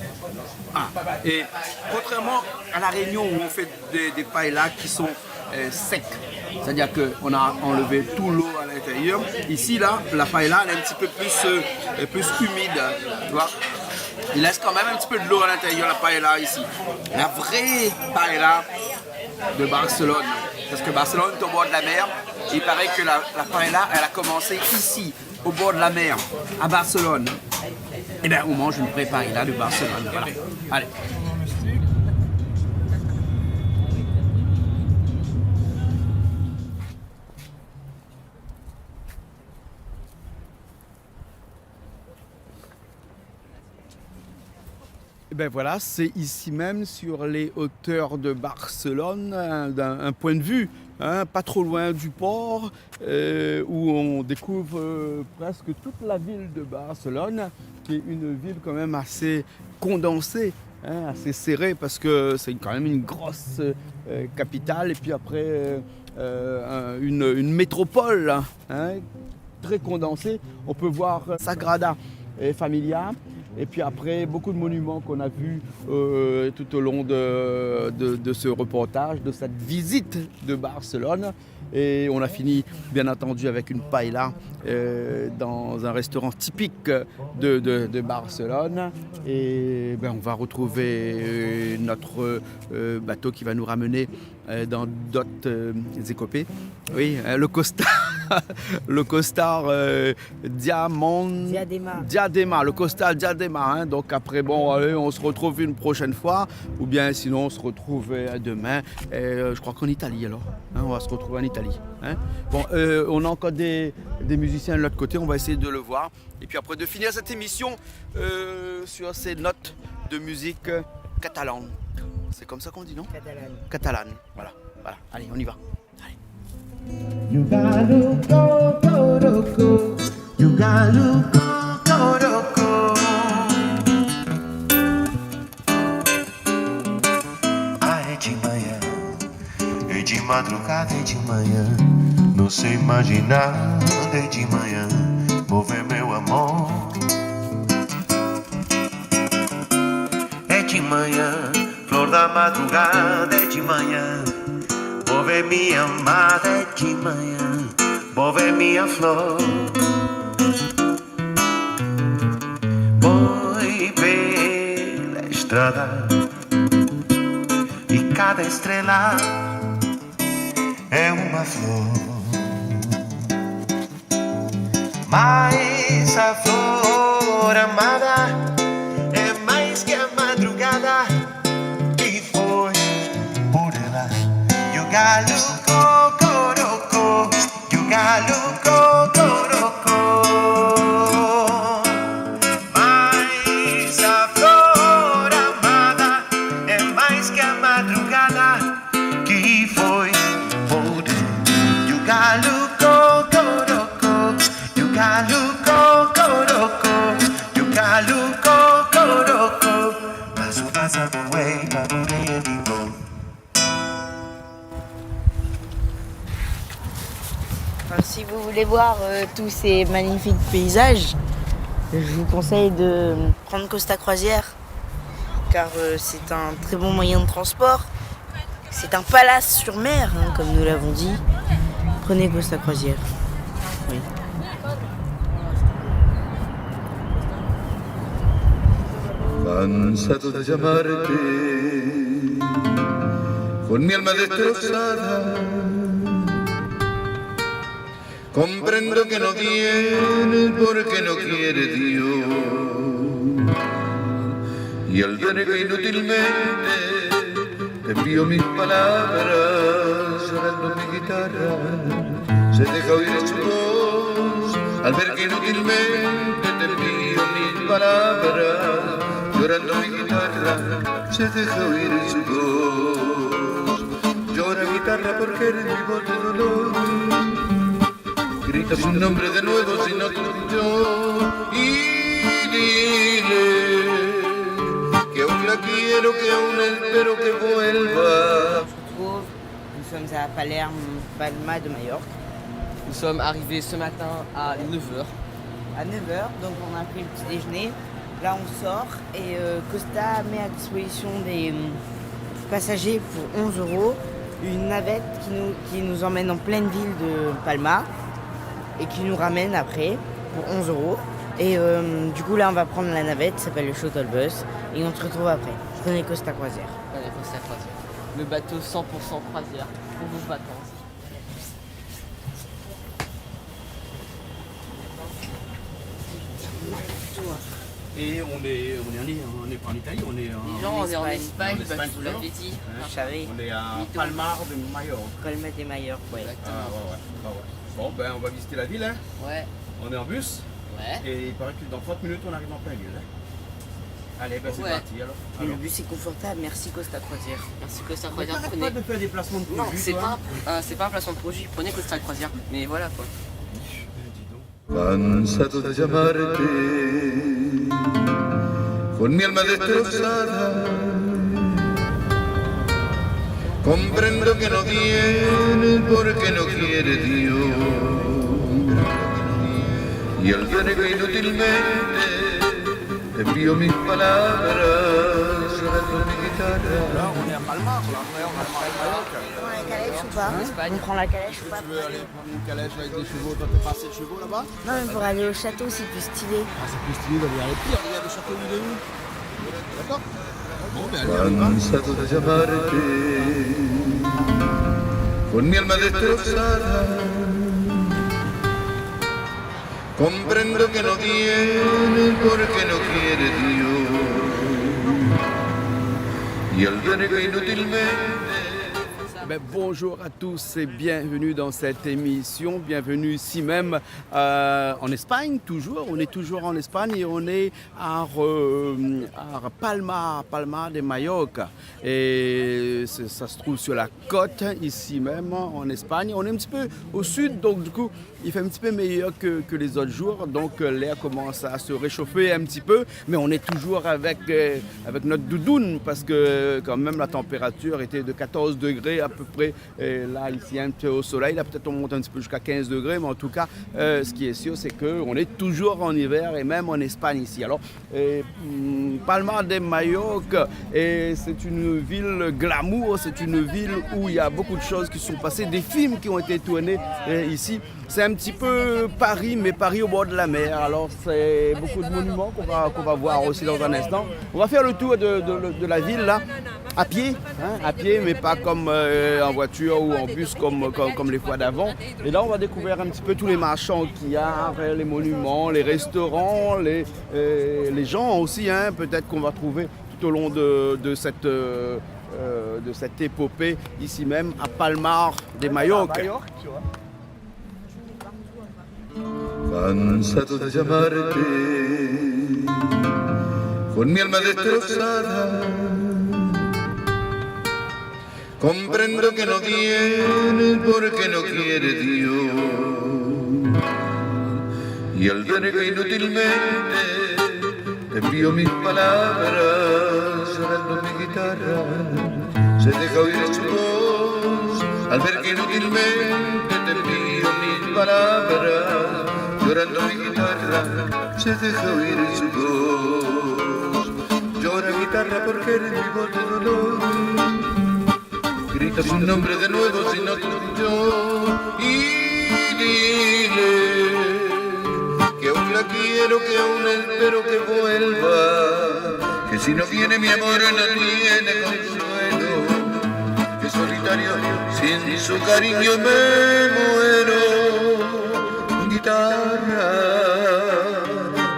Ah, et contrairement à la Réunion où on fait des paellas qui sont secs, c'est-à-dire qu'on a enlevé tout l'eau à l'intérieur, ici là, la paella elle est un petit peu plus humide, tu vois. Il laisse quand même un petit peu de l'eau à l'intérieur, la paella ici. La vraie paella de Barcelone, parce que Barcelone est au bord de la mer, il paraît que la paella elle a commencé ici, au bord de la mer, à Barcelone. Et bien on mange une vraie paella de Barcelone, voilà. Allez. Ben voilà, c'est ici même sur les hauteurs de Barcelone, d'un point de vue, hein, pas trop loin du port, où on découvre presque toute la ville de Barcelone, qui est une ville quand même assez condensée, hein, assez serrée, parce que c'est quand même une grosse capitale, et puis après une métropole, hein, très condensée. On peut voir Sagrada Familia. Et puis après, beaucoup de monuments qu'on a vus tout au long de ce reportage, de cette visite de Barcelone. Et on a fini, bien entendu, avec une paella dans un restaurant typique de Barcelone. Et ben, on va retrouver notre bateau qui va nous ramener dans d'autres épopées. Oui, le costard Diadema, le costard Diadema. Hein. Donc après, bon, allez, on se retrouve une prochaine fois, ou bien sinon on se retrouve demain. Je crois qu'en Italie alors. Hein, on va se retrouver en Italie. Hein. Bon, on a encore des musiciens de l'autre côté, on va essayer de le voir. Et puis après de finir cette émission sur ces notes de musique catalane. C'est comme ça qu'on dit, non? Catalane. Voilà. Allez, on y va. Allez. Ah, de manhã, e de madrugada e de manhã, não sei imaginar, e de manhã, vou ver meu amor. É de manhã, flor da madrugada, é de manhã, vou ver minha amada, é de manhã, vou ver minha flor. Voy pela estrada e cada estrela é uma flor. Mas a flor amada é mais que a madrugada que foi por ela. E o galho cocorocó, e o galho cocorocó. Mas a flor amada é mais que a madrugada que foi por ela. E o galho cocorocó, e o galho cocorocó, e o galho cocorocó. Mas o passado é barulho de bom. Si vous voulez voir tous ces magnifiques paysages, je vous conseille de prendre Costa Croisière, car c'est un très bon moyen de transport. C'est un palace sur mer, hein, comme nous l'avons dit. Prenez Costa Croisière. Oui. Cansado de llamarte, con mi alma destrozada, comprendo que no tienes porque no quiere Dios. Y al ver que inútilmente te envío mis palabras, llorando mi guitarra, se deja oír su voz. Al ver que inútilmente te envío mis palabras, llorando mi guitarra, se deja oír su voz. Llora guitarra porque eres mi voz de dolor. Grita su nombre de nuevo si no te yo. Y dile que aún la quiero, que aún espero que vuelva. Nous sommes à Palerme, Palma de Majorque. Nous sommes arrivés ce matin à 9h. À 9h, donc on a pris le petit déjeuner. Là on sort et Costa met à disposition des passagers pour 11 € une navette qui nous emmène en pleine ville de Palma et qui nous ramène après pour 11 €. Et du coup là on va prendre la navette, ça s'appelle le shuttle bus et on se retrouve après. Prenez Costa Croisière. Prenez Costa Croisière. Le bateau 100% croisière pour vos vacances. Et on est pas en Italie, on est en... Déjà on est en Espagne, En Espagne, vous l'avez dit. Je savais. On est à Palmar de Majorque. Palma de Majorque, ouais. Exactement. Ouais. Bon, ben on va visiter la ville, hein. Ouais. On est en bus. Ouais. Et il paraît que dans 30 minutes, on arrive en plein ville. Hein. Allez, ben c'est Ouais. parti alors. Et le bus est confortable, merci Costa Croisière. Merci Costa On Croisière. n'arrête Prenez. pas de faire des placements de Non, produits, c'est toi. pas un placement de produit. Prenez Costa Croisière. Mais voilà quoi. Cansado de llamarte, con mi alma destrozada, comprendo que no tienes porque no quiere Dios, y el día que inútilmente te envío mis palabras sonando mi guitarra. On est à Palmar, là. On On prend la calèche ou pas Espagne. On prend la calèche ou pas Tu veux aller prendre une calèche avec des chevaux, toi t'es pas assez de chevaux là-bas? Non, mais pour aller au château, c'est plus stylé. Ah, c'est plus stylé d'aller à les pires, regarde le château de où? D'accord? Bon, ben allez, on y va. Cansado de llamarte, con mi alma destrozada, comprendo que no tienes porque no quiere Dios, y el bien que inútilmente. Ben, bonjour à tous et bienvenue dans cette émission. Bienvenue ici même en Espagne, toujours. On est toujours en Espagne et on est à Palma de Majorque. Et ça se trouve sur la côte, ici même en Espagne. On est un petit peu au sud, donc du coup, il fait un petit peu meilleur que les autres jours. Donc l'air commence à se réchauffer un petit peu. Mais on est toujours avec notre doudoune parce que quand même la température était de 14 degrés à peu près. Et là, ici, un peu au soleil. Là, peut-être on monte un petit peu jusqu'à 15 degrés. Mais en tout cas, ce qui est sûr, c'est qu'on est toujours en hiver et même en Espagne ici. Alors, Palma de Majorque, c'est une ville glamour. C'est une ville où il y a beaucoup de choses qui sont passées. Des films qui ont été tournés ici. C'est un petit peu Paris, mais Paris au bord de la mer. Alors, c'est beaucoup de monuments qu'on va voir aussi dans un instant. On va faire le tour de la ville, là, à pied, mais pas comme en voiture ou en bus comme les fois d'avant. Et là, on va découvrir un petit peu tous les marchands qu'il y a, les monuments, les restaurants, les gens aussi, hein, peut-être qu'on va trouver tout au long de cette épopée, ici même, à Palmar de Majorque. Cansado de llamarte, con mi alma destrozada, comprendo que no tienes porque no quiere Dios, y el día que inútilmente te envío mis palabras sonando mi guitarra, se deja oír su voz al ver que inútilmente te envío mis palabras. Llorando mi guitarra, se deja oír su voz. Llora guitarra porque eres mi voz de dolor. Grita su nombre de nuevo si no te yo. Y dile que aún la quiero, que aún espero que vuelva. Que si no viene mi amor no tiene consuelo. Que solitario sin su cariño me muero. Guitarra,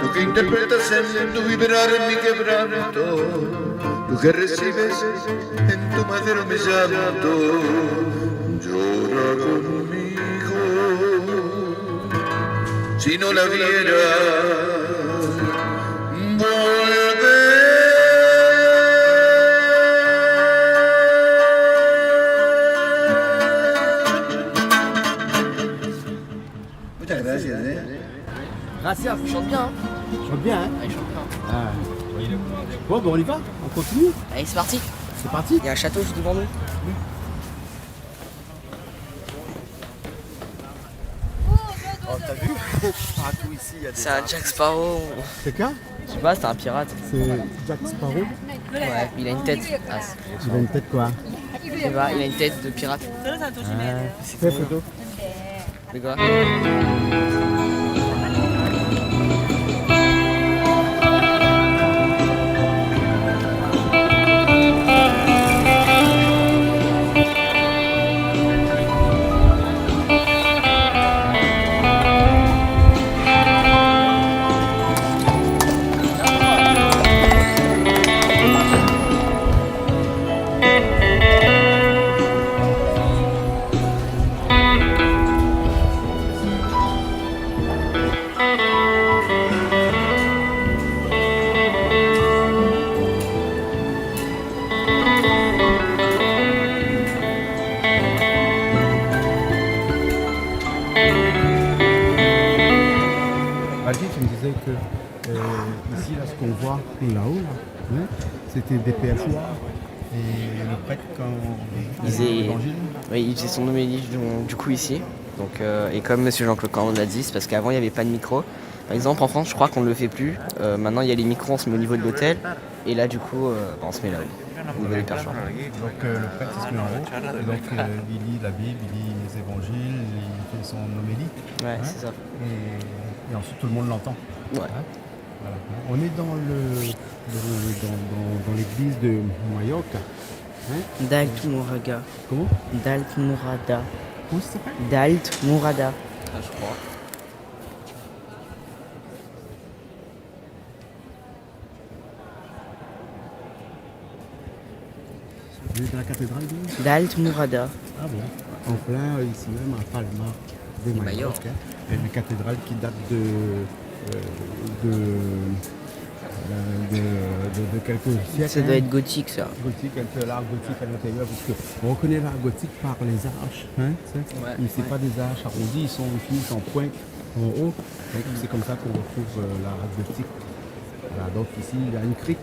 tú que interpretas en tu vibrar mi quebranto, tú que recibes en tu madero mi llanto, llora conmigo, si no la vieras, volver. Gracias, Gracias. Il chante bien, hein. Je vois bien, hein? Ah, il chante bien. Bon, ben on y va, on continue. Allez, c'est parti. C'est parti. Il y a un château juste devant nous. Partout ici, il y a des C'est un arbres. Jack Sparrow. C'est quoi? Je sais pas, c'est un pirate. C'est Jack Sparrow. Ouais, il a une tête. Ah, Il a une tête quoi? je sais pas, il a une tête de pirate. Fais photo. C'est quoi? Aldi, tu me disais que ici, là, ce qu'on voit là-haut, là, hein, c'était des perchoirs. Et le prêtre, quand il faisait l'évangile, Oui, il faisait son homélie du coup ici. Donc, et comme M. Jean-Claude Cornon l'a dit, c'est parce qu'avant il n'y avait pas de micro. Par exemple en France, je crois qu'on ne le fait plus. Maintenant il y a les micros, on se met au niveau de l'hôtel. Et là du coup, on se met là, au niveau des perchoirs. donc le prêtre il se met en haut, et donc il lit la Bible, il lit les évangiles, il fait son homélie. Ouais, Hein, c'est ça. et ensuite tout le monde l'entend. Ouais. Hein, voilà. On est dans l'église de Mallorca. Hein. Dalt Mourada. Comment? Dalt Mourada. Comment ça s'appelle? Dalt Mourada. Ah, je crois. Vous êtes dans la cathédrale de... Dalt Mourada. Ah bon. En plein ici même à Palma de Mallorca. Il y a une cathédrale qui date de quelques siècles. Ça doit être gothique ça. Gothique, un peu l'art gothique à l'intérieur, parce qu'on reconnaît l'art gothique par les arches. Hein, mais c'est pas des arches arrondies, ils finissent en pointe en haut. Donc c'est comme ça qu'on retrouve l'art gothique. Voilà, donc ici il y a une crique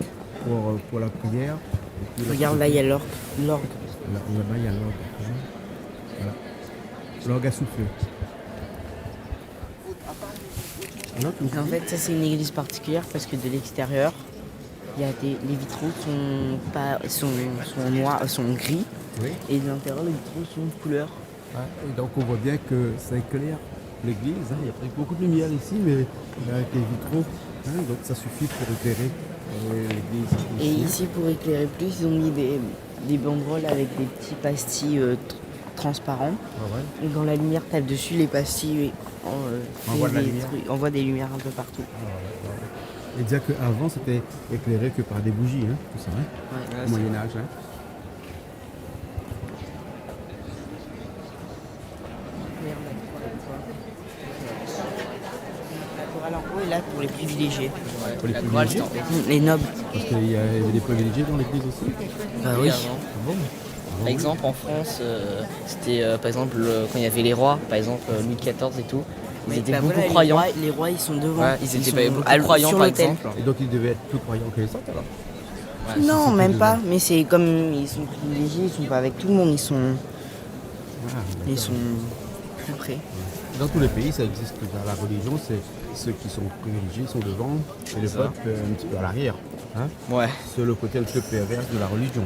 pour la prière. Et puis, Regarde là, il y a l'orgue. Là-bas il y a l'orgue. Voilà. L'orgue à souffler. Alors, tu me En dis- fait, ça c'est une église particulière parce que de l'extérieur, il y a les vitraux sont noirs, sont gris, Oui. et de l'intérieur les vitraux sont de couleur. Ouais, et donc on voit bien que ça éclaire l'église. Hein. Il y a pas beaucoup de lumière ici, mais avec les vitraux, hein, donc ça suffit pour éclairer l'église. Et ici, pour éclairer plus, ils ont mis des banderoles avec des petits pastilles transparents. Ah ouais. Et quand la lumière tape dessus, les pastilles Envoient de la lumière. envoient des lumières un peu partout. Et dire qu'avant c'était éclairé que par des bougies, hein, tout ça, hein, Ouais. au Moyen-Âge. Hein. La chorale en haut est là pour les privilégiés. Pour les La chorale, privilégiés. c'était en haut. Les nobles. Parce qu'il y avait des privilégiés dans l'église aussi. Bah Oui, oui. avant. Par exemple, en France, c'était par exemple quand il y avait les rois, par exemple Louis XIV et tout, ils étaient Bah beaucoup voilà, croyants. Les rois, ils sont devant. Ouais, ils étaient sont beaucoup à- croyants sur par l'autel. exemple. Et donc ils devaient être plus croyants que les autres alors. Ouais, Non, c'est même plus pas. Mais c'est comme ils sont privilégiés, ils sont pas avec tout le monde, ils sont plus près. Dans tous les pays, ça existe. Dans la religion, c'est ceux qui sont privilégiés sont devant et le peuple un petit peu à l'arrière. Hein. Ouais, C'est le côté un peu pervers de la religion.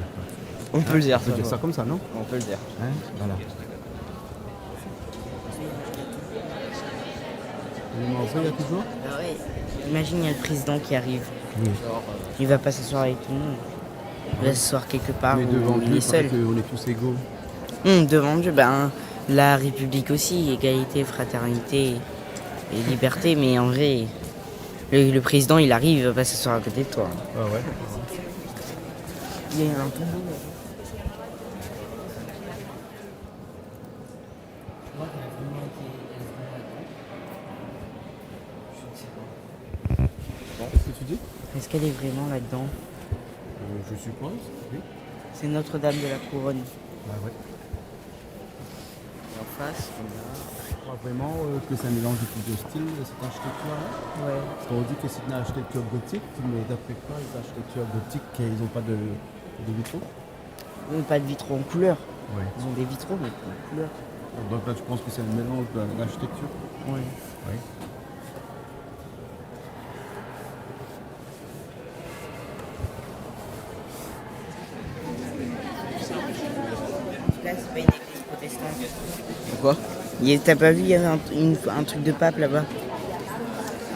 on peut le dire. On peut dire ça comme ça, non? On peut le dire. Hein, voilà. Le morceau, il y a toujours? Ah ouais. Imagine, il y a le président qui arrive. Oui. Il va pas s'asseoir avec tout le monde. Il va s'asseoir quelque part Mais où devant il Dieu, est seul. on est tous égaux. Devant Dieu, ben, la République aussi, égalité, fraternité et liberté. Mais en vrai, le président, il arrive, il va pas s'asseoir à côté de toi. Ah ouais. Il y a un tombeau. Qu'est-ce que tu dis? Est-ce qu'elle est vraiment là-dedans? Je suppose, oui. C'est Notre-Dame de la Couronne. Ah ouais. En face, Je crois vraiment que c'est un mélange de plusieurs styles, cette architecture-là. ouais. Parce qu'on dit que c'est une architecture gothique, mais d'après quoi, les architectures gothiques, ils n'ont pas de vitraux? Pas de vitraux en couleur. Ouais. Ils ont des vitraux, mais pas en couleur. Donc là, tu penses que c'est un mélange de l'architecture? Ouais. Oui. c'est pas une église protestante. Pourquoi? T'as pas vu, il y avait un truc de pape là-bas.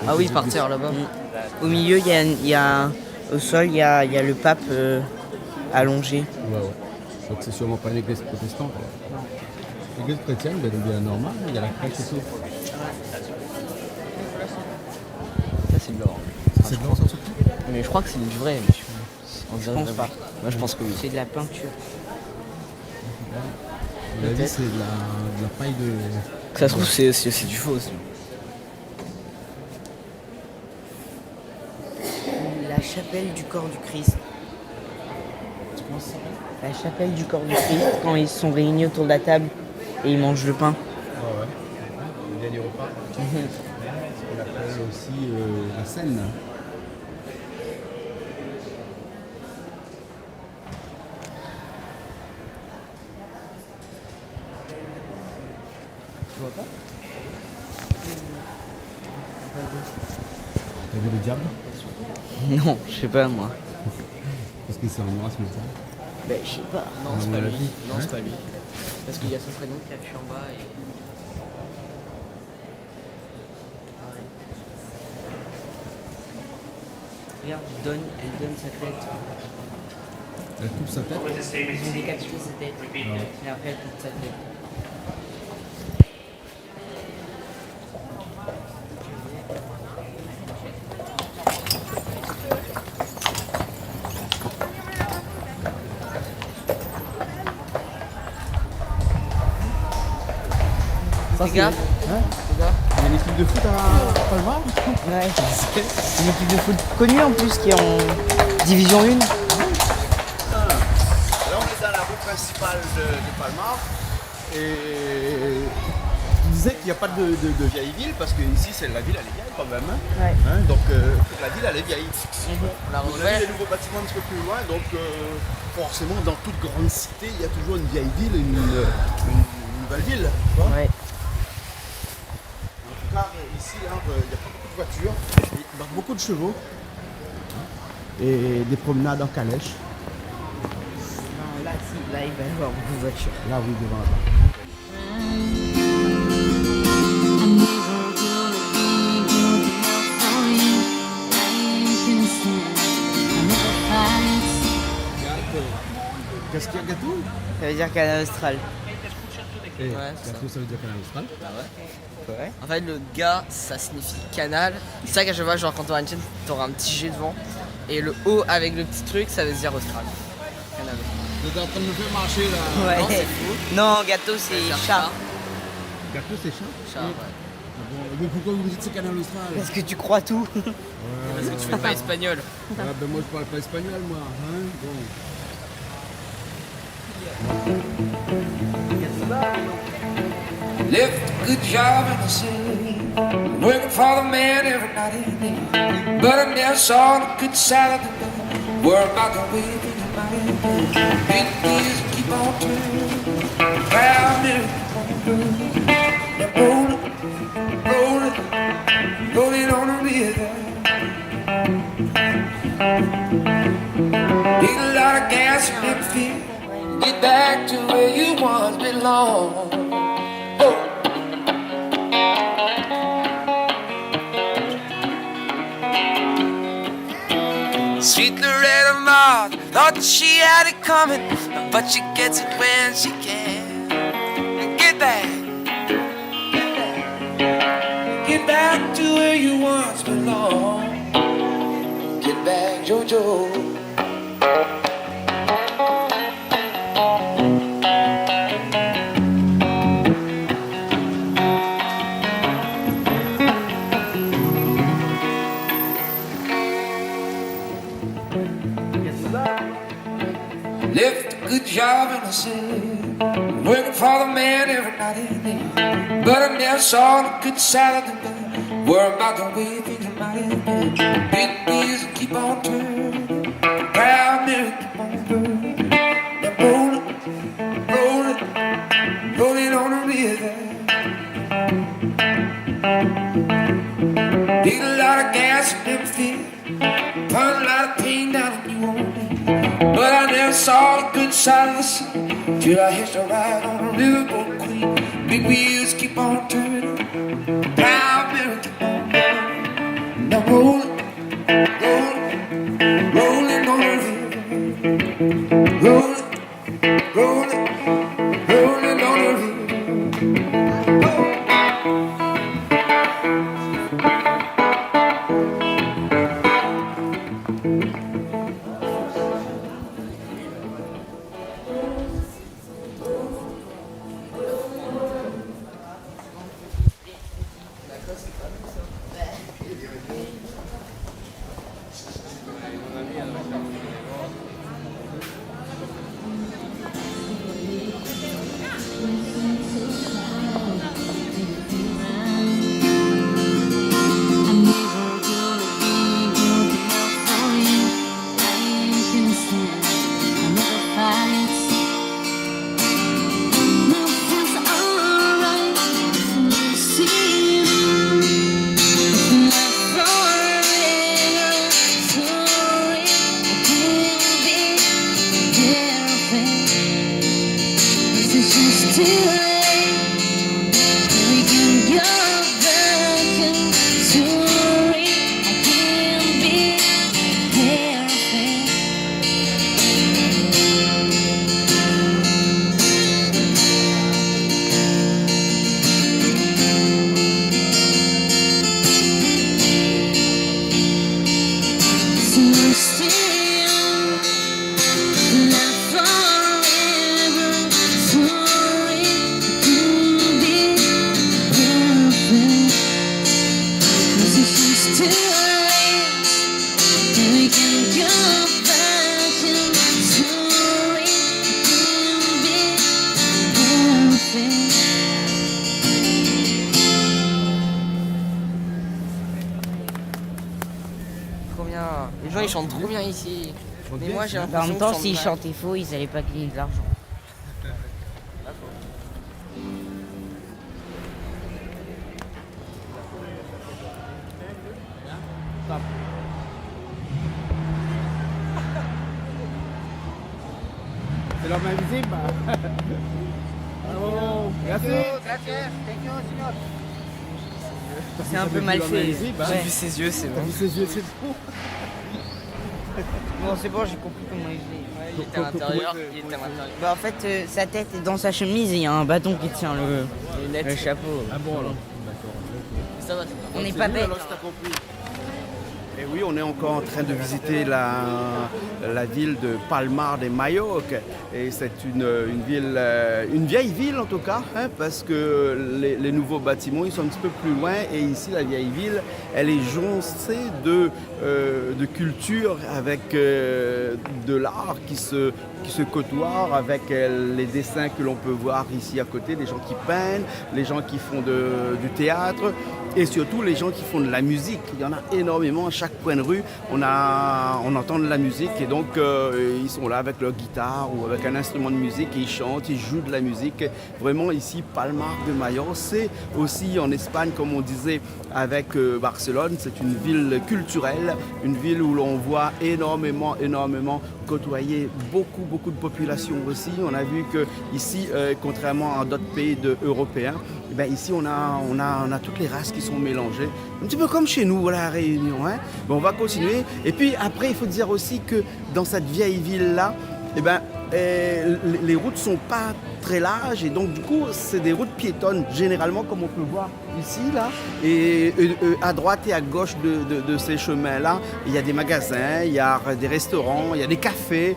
Ah oui, par terre là-bas. Au milieu, au sol, il y a le pape allongé. Ouais. Donc c'est sûrement pas une église protestante. L'église chrétienne, ben, bien normal, il y a la crèche et tout. Ça, c'est de l'or. C'est blanc sans surtout. Mais je crois que c'est du vrai, monsieur. On dirait pense vraiment. pas. Moi, je pense que oui. C'est de la peinture. On a dit c'est de la paille de. Ça se trouve, c'est du faux aussi. La chapelle du corps du Christ. Tu penses ça? La chapelle du corps du Christ, quand ils sont réunis autour de la table et ils mangent le pain. Ouais. Il y a des repas. Ce qu'on appelle aussi la scène. Tu vois pas? T'as vu le diable? Non, je sais pas moi. Parce que c'est en noir ce matin. Ben, je sais pas. Non, c'est pas lui. Non, c'est pas lui. Parce qu'il y a son prénom qui est affiché en bas et. Regarde, elle donne sa tête. Elle coupe sa tête. Ils ont décapité sa tête. Et après, elle coupe sa tête. Ça, Fais gaffe. Il y a une équipe de foot à Palma. Ouais, c'est une équipe de foot connue en plus qui est en Division 1. Alors on est dans la rue principale de Palma et tu disais qu'il n'y a pas de vieille ville parce que ici c'est la ville elle est vieille quand même. Hein. Ouais. Hein, donc toute la ville elle est vieille. La On a renouvelle. des nouveaux bâtiments un petit peu plus loin donc forcément dans toute grande cité il y a toujours une vieille ville et une nouvelle ville. Tu vois. Ouais. En tout cas ici hein, il n'y a pas beaucoup de voitures, il y a beaucoup de chevaux et des promenades en calèche. Non, là, il va y avoir beaucoup de voitures. Là, oui, devant là-bas. Qu'est-ce qu'il y a gâteau? Ça veut dire Canal Austral. Et Ouais, gâteau, ça veut dire canal austral. Ouais. En fait, le gars, ça signifie canal. C'est ça qu'à chaque fois, genre, quand t'auras une chaîne, t'auras un petit G devant. Et le O avec le petit truc, ça veut dire austral. Canal. T'es en train de me faire marcher là. Ouais. Non, c'est fou. Non, gâteau, c'est Ça veut dire chat. Gâteau, c'est chat. Chat, Oui. ouais. Ah bon, mais pourquoi vous me dites que c'est canal austral? Parce que tu crois tout. Parce que tu fais pas espagnol. Ah, ben moi, je parle pas espagnol, moi. Hein, bon. Left a good job in the city, working for the man every night and day. But I never saw the good side of the day. Worry about the way things might be. Big wheels keep on turning, proud never keep on turning. They're rolling, rolling, rolling on the river. Need a lot of gas and never fear. Get back to where you once belong. Sweet Loretta Mott thought that she had it coming, but she gets it when she can. Get back, get back to where you once belonged. Get back, JoJo. Left a good job in the city, working for the man every night and day. But I never saw the good side of the day. Worry about the way things might be. Big wheels keep on turning, proud men keep on burning. They're rolling, rolling, rolling on the river. Need a lot of gas and never fear. Put a lot of pain down in you on me. But I never saw the good side of the sea till I hitched a ride on a riverboat queen. Big wheels keep on turning, proud mirror keep on going. And I'm rolling, rolling, rolling on the river. Rolling, rolling, rolling on the river. Trop bien. Les gens ils chantent trop bien ici. Mais moi j'ai En l'impression même que temps, je s'ils chante mal. chantaient faux, ils n'allaient pas gagner de l'argent. C'est l'homme invisible. Bravo. Merci. C'est un peu mal fait. J'ai vu ses yeux, c'est bon. Ses yeux, c'est bon. Bon, c'est bon, j'ai compris comment il faisait. Il était à l'intérieur. Il était à l'intérieur. Bah, en fait, sa tête est dans sa chemise et il y a un bâton qui tient le chapeau. Ah bon alors. Ça va. On n'est pas bête. Et oui, on est encore en train de visiter la ville de Palmar de Majorque. Et c'est une ville, une vieille ville en tout cas, hein, parce que les nouveaux bâtiments, ils sont un petit peu plus loin. Et ici, la vieille ville, elle est joncée de culture avec de l'art qui se côtoient avec les dessins que l'on peut voir ici à côté, les gens qui peignent, les gens qui font du théâtre et surtout les gens qui font de la musique. Il y en a énormément à chaque coin de rue. On entend de la musique et donc ils sont là avec leur guitare ou avec un instrument de musique et ils chantent, ils jouent de la musique. Vraiment ici, Palmar de Majorque, c'est aussi en Espagne, comme on disait avec Barcelone, c'est une ville culturelle, une ville où l'on voit énormément côtoyer beaucoup de populations aussi. On a vu que ici, contrairement à d'autres pays européens, eh bien, ici on a toutes les races qui sont mélangées, un petit peu comme chez nous à La Réunion. Hein. Bon, on va continuer. Et puis après, il faut dire aussi que dans cette vieille ville-là, eh ben, les routes sont pas très larges et donc du coup c'est des routes piétonnes généralement comme on peut voir ici là et à droite et à gauche de ces chemins là il y a des magasins, il y a des restaurants, il y a des cafés,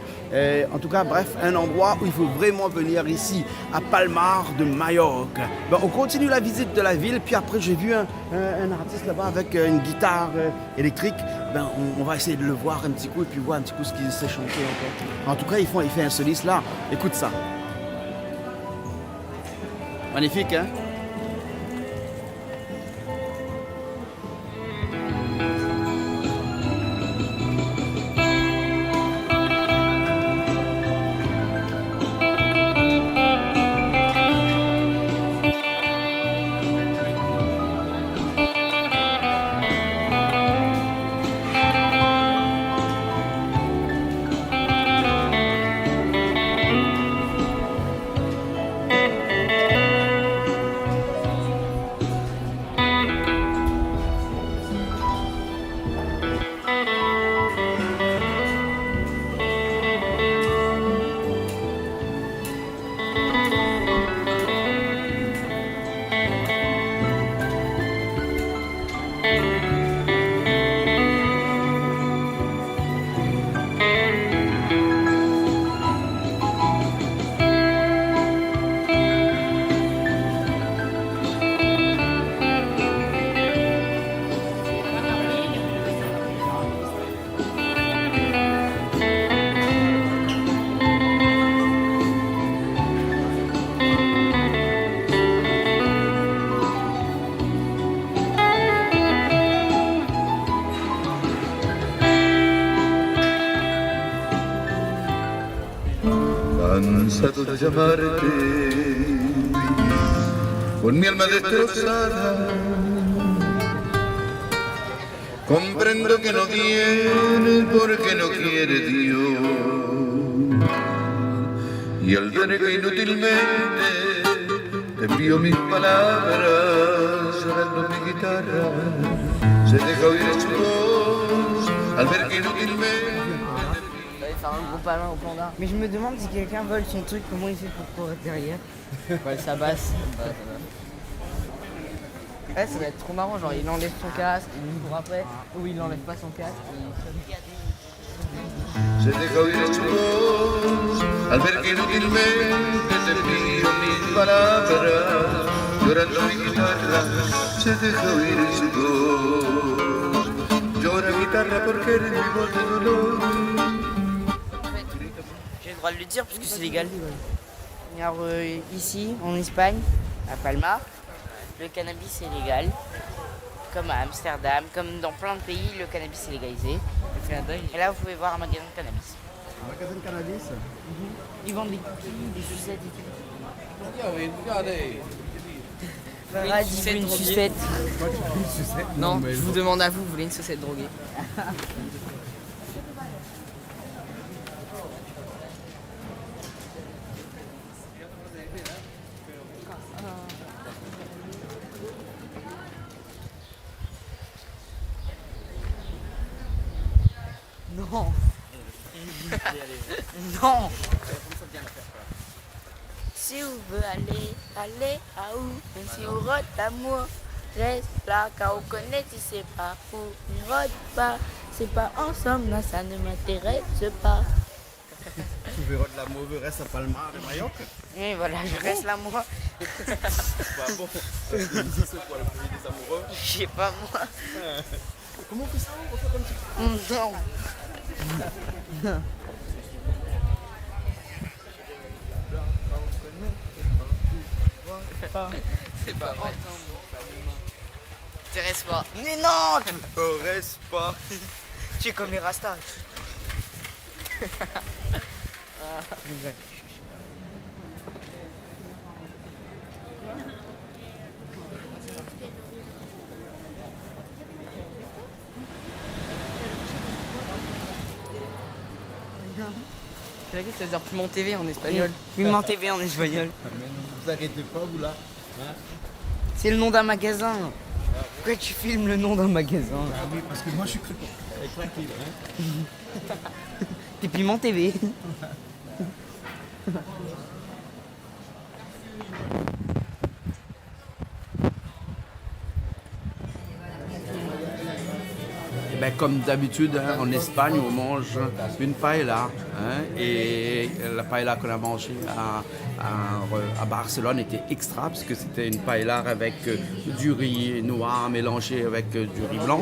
en tout cas bref un endroit où il faut vraiment venir ici à Palmar de Majorque. Ben, on continue la visite de la ville puis après j'ai vu un artiste là-bas avec une guitare électrique. Ben, on va essayer de le voir un petit coup et puis voir un petit coup ce qu'il sait chanter encore. En tout cas il fait un soliste là, écoute ça. Magnifique, hein? cansado de llamarte, con mi alma destrozada. Comprendo que no tienes porque no quiere Dios. Y al ver que inútilmente te envío mis palabras, llorando mi guitarra, se deja oír su voz. Al ver que inútilmente. Faire un gros palin au panda. Mais je me demande si quelqu'un vole son truc, comment il fait pour courir derrière. Ouais, ça basse. Ouais, ça va être trop marrant, genre il enlève son casque, il court après, ou il enlève pas son casque. Se deja oír su voz, al ver que inútilmente te envío mis palabras, llorando mi guitarra, se deja oír su voz. Llora guitarra porque eres mi voz de dolor. J'ai le droit de le dire parce que c'est légal. Alors ici, en Espagne, à Palma, le cannabis est légal. Comme à Amsterdam, comme dans plein de pays, le cannabis est légalisé. Et là, vous pouvez voir un magasin de cannabis. Un magasin de cannabis? Ils vendent des cookies, des sucettes et tout. Voilà, dis une sucette. Non, je vous demande à vous, vous voulez une sucette droguée? Non. Non. Si vous voulez aller à où? Même si vous rôde d'amour, reste là car on connaît si c'est pas où. Ne rôde pas, c'est pas ensemble, non, ça ne m'intéresse pas. Tu verras de l'amour, reste à Palma de Majorque. Et voilà, je reste là moi. Bah bon, c'est pour le pays des amoureux. Je sais pas moi. Comment on fait ça? On fait comme ça? Non. C'est pas vrai. T'intéresse pas. Mais non, Reste pas. tu es comme les Rastas. C'est vrai que ça veut dire Piment TV en espagnol. Piment TV en espagnol. Vous arrêtez pas, vous là? C'est le nom d'un magasin. Pourquoi tu filmes le nom d'un magasin? Ah oui, parce que moi je suis tranquille. Hein? T'es Piment TV. Eh ben, comme d'habitude, hein, en Espagne, on mange une paella. Hein, et la paella qu'on a mangée à Barcelone était extra, parce que c'était une paella avec du riz noir mélangé avec du riz blanc.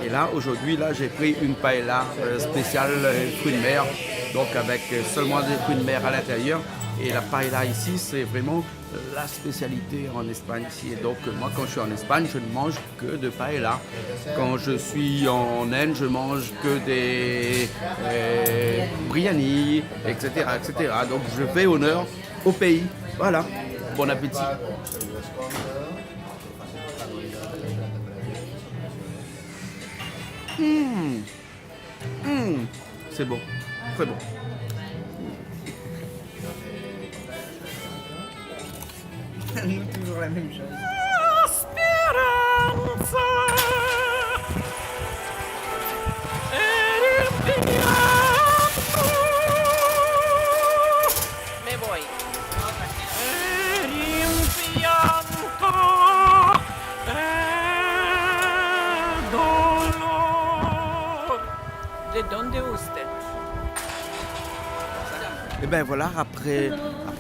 Et là, aujourd'hui, là, j'ai pris une paella spéciale fruits de mer, donc avec seulement des fruits de mer à l'intérieur. Et la paella ici, c'est vraiment la spécialité en Espagne ici. Et donc, moi, quand je suis en Espagne, je ne mange que de paella. Quand je suis en Inde, je mange que des biryani, etc., etc. Donc, je fais honneur au pays. Voilà. Bon appétit. C'est bon. Très bon. Nous, toujours la même chose. Mais boy. ¿De dónde usted? Et bien voilà, après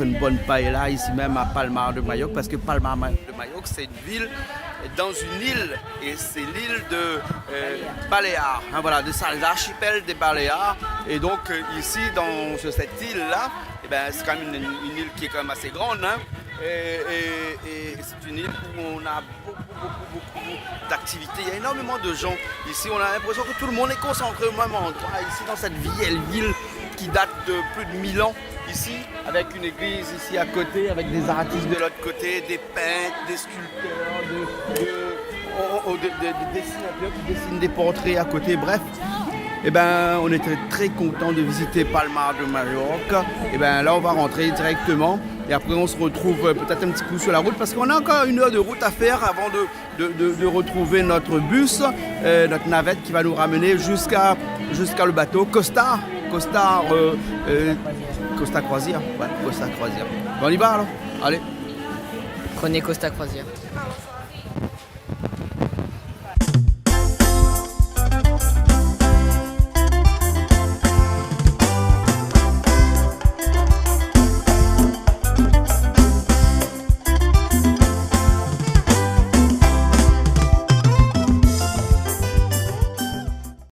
une bonne paella ici même à Palma de Majorque, parce que Palma de Majorque c'est une ville dans une île, et c'est l'île de Baléares, hein, voilà, de l'archipel des Baléares. Et donc ici dans cette île-là, eh ben, c'est quand même une île qui est quand même assez grande, hein, et c'est une île où on a beaucoup d'activités. Il y a énormément de gens. Ici, on a l'impression que tout le monde est concentré au même endroit. Ici, dans cette vieille ville qui date de plus de 1000 ans, ici, avec une église ici à côté, avec des artistes de l'autre côté, des peintres, des sculpteurs, des dessinateurs qui dessinent des portraits à côté, bref. Eh ben, on était très content de visiter Palma de Majorque. Eh ben, là, on va rentrer directement et après, on se retrouve peut-être un petit coup sur la route parce qu'on a encore 1 heure de route à faire avant de retrouver notre bus, notre navette qui va nous ramener jusqu'à le bateau Costa Croisière. Ouais, Costa Croisière. Bon, on y va alors. Allez. Prenez Costa Croisière.